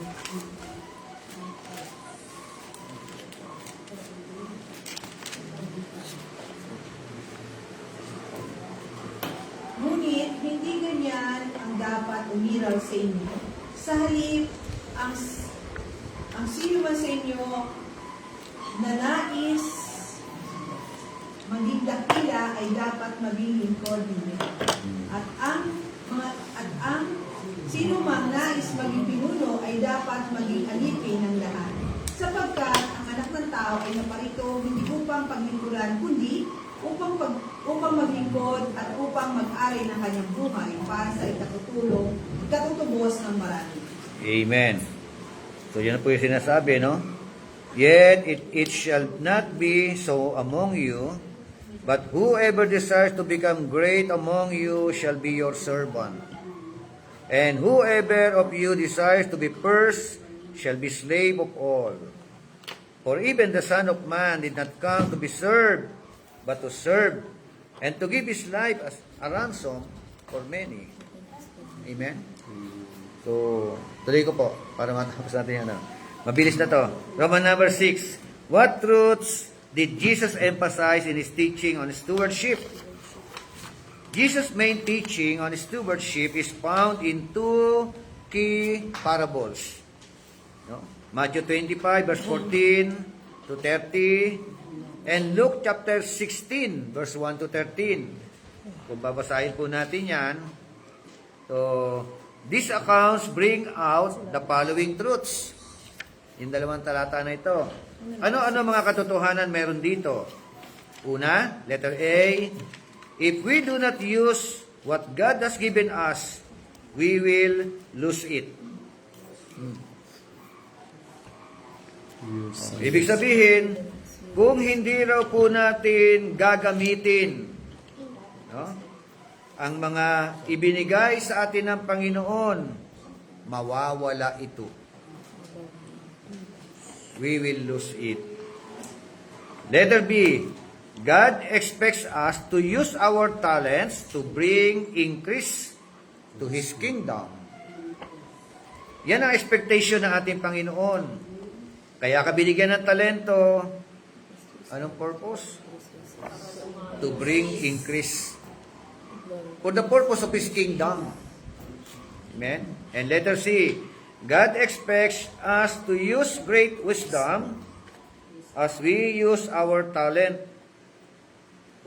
Ngunit hindi ganyan ang dapat umiral sa inyo. Sa halip, ang sino man sa inyo na nais maging dakila ay dapat maging lingkod ninyo. At ang sino man nais maging pinuno ay dapat maging alipin ng lahat. Sapagkat ang anak ng tao ay naparito hindi upang paglingkuran, kundi upang maglingkod at upang mag-ari ng kanyang buhay para sa ikatutubos ng marami. Amen. So, yan po yung sinasabi, no? Yet, it shall not be so among you, but whoever desires to become great among you shall be your servant. And whoever of you desires to be first shall be slave of all. For even the Son of Man did not come to be served, but to serve, and to give his life as a ransom for many. Amen? So, tuloy ko po, para matapos natin yan. Mabilis na to. Roman number 6. What truths did Jesus emphasize in his teaching on stewardship? Jesus' main teaching on stewardship is found in 2 key parables. No? Matthew 25, verse 14 to 30, and Luke chapter 16, verse 1 to 13. Kung babasahin po natin yan, so, these accounts bring out the following truths. Yung 2 talata na ito. Ano-ano mga katotohanan meron dito? Una, letter A, if we do not use what God has given us, we will lose it. Ibig sabihin, kung hindi raw po natin gagamitin, no, ang mga ibinigay sa atin ng Panginoon, mawawala ito. We will lose it. Letter B, God expects us to use our talents to bring increase to His kingdom. Yan ang expectation ng ating Panginoon. Kaya ka binigyan ng talento. Anong purpose? To bring increase. For the purpose of His kingdom. Amen? And letter C, God expects us to use great wisdom as we use our talent.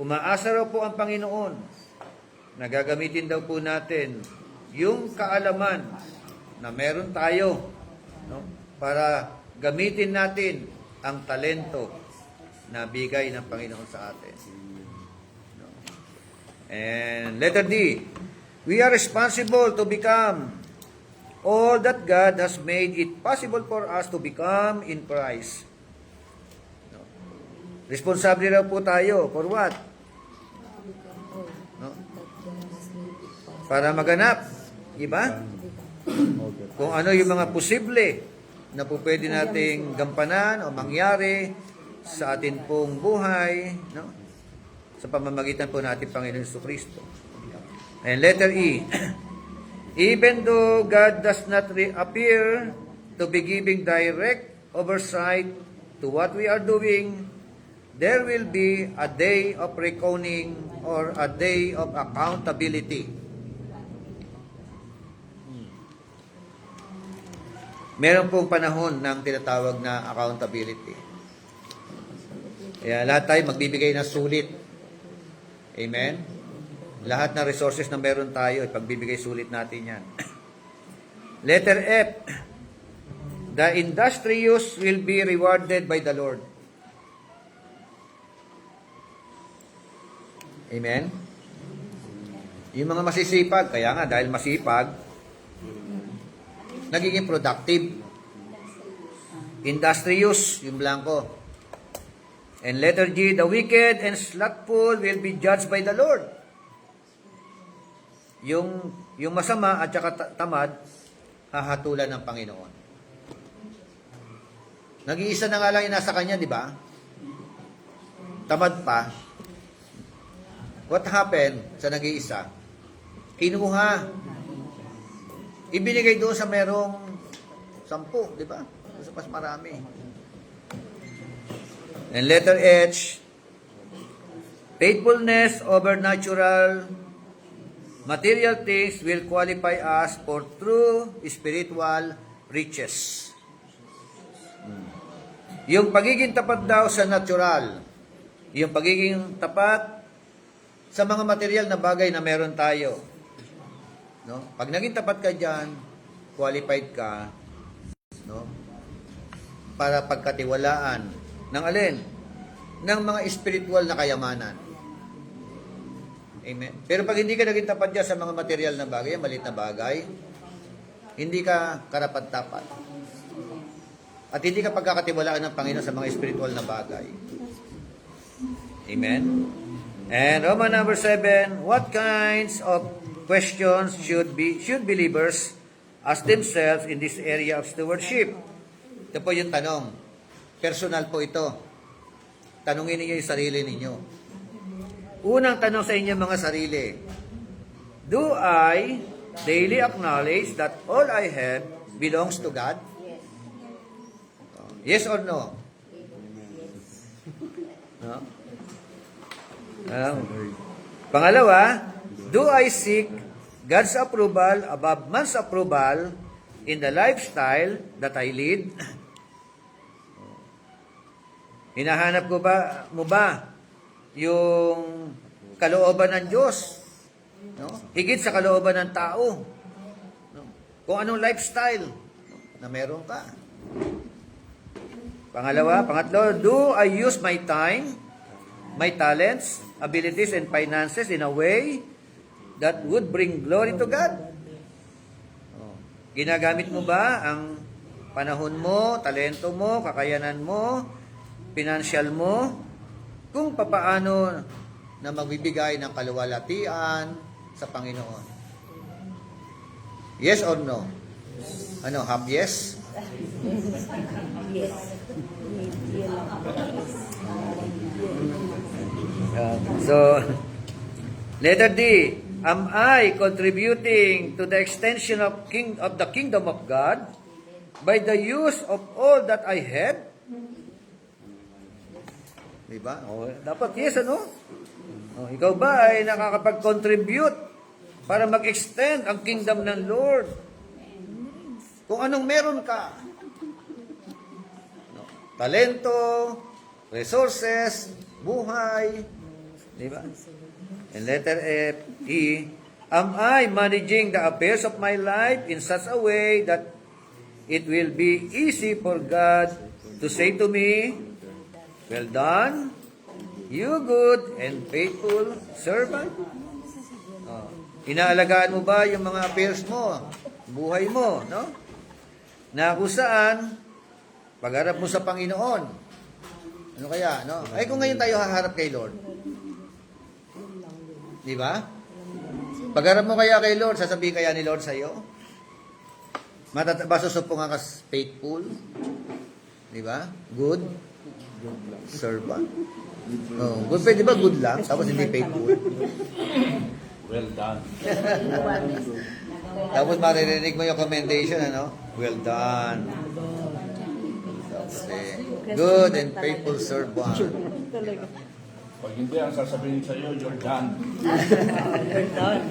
Umaasa raw po ang Panginoon na gagamitin daw po natin yung kaalaman na meron tayo, no, para gamitin natin ang talento na bigay ng Panginoon sa atin. No. And letter D, we are responsible to become all that God has made it possible for us to become in Christ. No. Responsable raw po tayo for what? No? Para maganap, iba? Kung ano yung mga posible na po pwede nating gampanan o mangyari sa atin pong buhay, no? Sa pamamagitan po natin Panginoon Jesucristo. And letter E, even though God does not appear to be giving direct oversight to what we are doing, there will be a day of reckoning or a day of accountability. Meron pong panahon ng tinatawag na accountability. Kaya lahat tayo magbibigay ng sulit. Amen? Lahat ng resources na meron tayo, ipagbibigay sulit natin yan. Letter F, the industrious will be rewarded by the Lord. Amen? Yung mga masisipag, kaya nga dahil masipag, nagiging productive. Industrious, yung blanco. And letter G, the wicked and slothful will be judged by the Lord. Yung masama at saka tamad, hahatulan ng Panginoon. Nag-iisa na nga lang yung nasa kanya, di ba? Tamad pa. What happened sa nag-iisa? Kinuha. Ibinigay doon sa merong 10, di ba? Sa mas marami. And letter H, faithfulness over natural material things will qualify us for true spiritual riches. Yung pagiging tapat daw sa natural, yung pagiging tapat sa mga material na bagay na meron tayo. No? Pag naging tapat ka dyan, qualified ka, no? Para pagkatiwalaan ng alin? Ng mga spiritual na kayamanan. Amen. Pero pag hindi ka naging tapat dyan sa mga material na bagay, maliit na bagay, hindi ka karapat-tapat. At hindi ka pagkakatiwalaan ng Panginoon sa mga spiritual na bagay. Amen. And Roman number 7, what kinds of questions should believers ask themselves in this area of stewardship? Ito po yung tanong. Personal po ito. Tanungin niyo yung sarili ninyo. Unang tanong sa inyo mga sarili. Do I daily acknowledge that all I have belongs to God? Yes or no? No? Pangalawa, do I seek God's approval above man's approval in the lifestyle that I lead? Hinahanap mo ba yung kalooban ng Diyos? No? Higit sa kalooban ng tao. No? Kung anong lifestyle na meron ka. Pangatlo, do I use my time, my talents, abilities, and finances in a way that would bring glory to God? Ginagamit mo ba ang panahon mo, talento mo, kakayanan mo, financial mo, kung papaano na magbibigay ng kaluwalhatian sa Panginoon? Yes or no? Ano, half yes? Yes. So, letter D, Am I contributing to the extension of the kingdom of God by the use of all that I have? Diba? O, dapat yes, ano? O, ikaw ba ay nakakapag-contribute para mag-extend ang kingdom ng Lord? Kung anong meron ka. No? Talento, resources, buhay. Diba? And letter E, am I managing the affairs of my life in such a way that it will be easy for God to say to me, well done, you good and faithful servant. Inaalagaan mo ba yung mga affairs mo, buhay mo, no? Na kung saan, pagharap mo sa Panginoon, ano kaya, no? Ay kung ngayon tayo haharap kay Lord. Di ba? Pagharap mo kaya kay Lord, sasabihin kaya ni Lord sa'yo? Masusupong ka faithful? Di ba? Good? Servant? Oh, good, pwede ba good lang? Tapos hindi faithful? Well done. Tapos maririnig mo yung commendation, ano? Well done. Tapos good and faithful servant. Pag hindi, ang sasabihin sa iyo, you're done.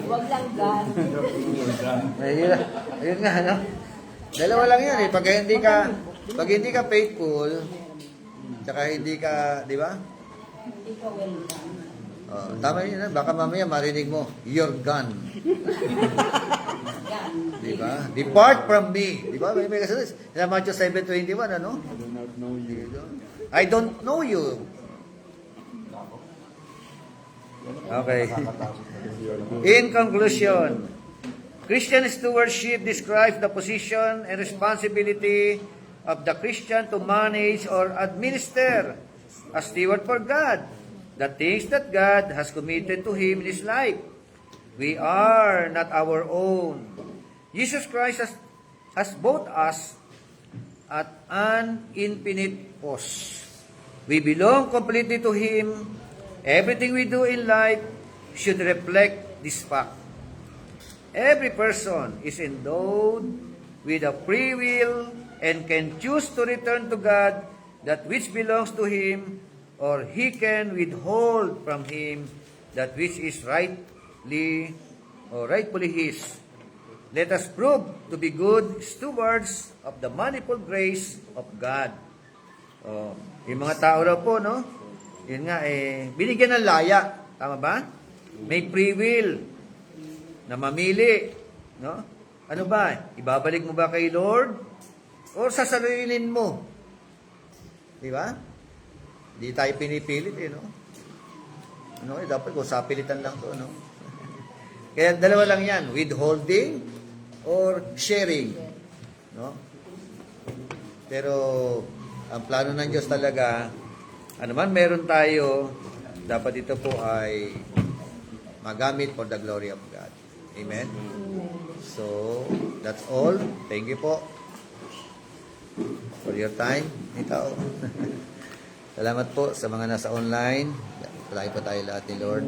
Huwag lang gan. You're done. Ayun nga, no? Dalawa lang yun, eh. Pag hindi ka faithful, tsaka hindi ka, di ba? Hindi ka well done. Oh, tama yun, baka mamaya marinig mo, you're gone. Di ba? Depart from me. Di ba? May kasunod. Sa Matthew 7:21, ano? I do not know you. I don't know you. Okay. In conclusion, Christian stewardship describes the position and responsibility of the Christian to manage or administer a steward for God, the things that God has committed to him in his life. We are not our own. Jesus Christ has bought us at an infinite cost. We belong completely to Him. Everything we do in life should reflect this fact. Every person is endowed with a free will and can choose to return to God that which belongs to him, or he can withhold from him that which is rightfully his. Let us prove to be good stewards of the manifold grace of God. Oh, yung mga tao raw po, no? Yun nga, binigyan ng laya. Tama ba? May free will na mamili. No? Ano ba? Ibabalik mo ba kay Lord? O sasarilin mo? Di ba? Di tayo pinipilit, no? Ano, dapat ko sapilitan lang to, no? Kaya dalawa lang yan, withholding or sharing. No? Pero ang plano ng Diyos talaga, ano man meron tayo, dapat ito po ay magamit for the glory of God. Amen? So, that's all. Thank you po for your time. Ikaw. Salamat po sa mga nasa online. Palagi po tayo lahat ni Lord.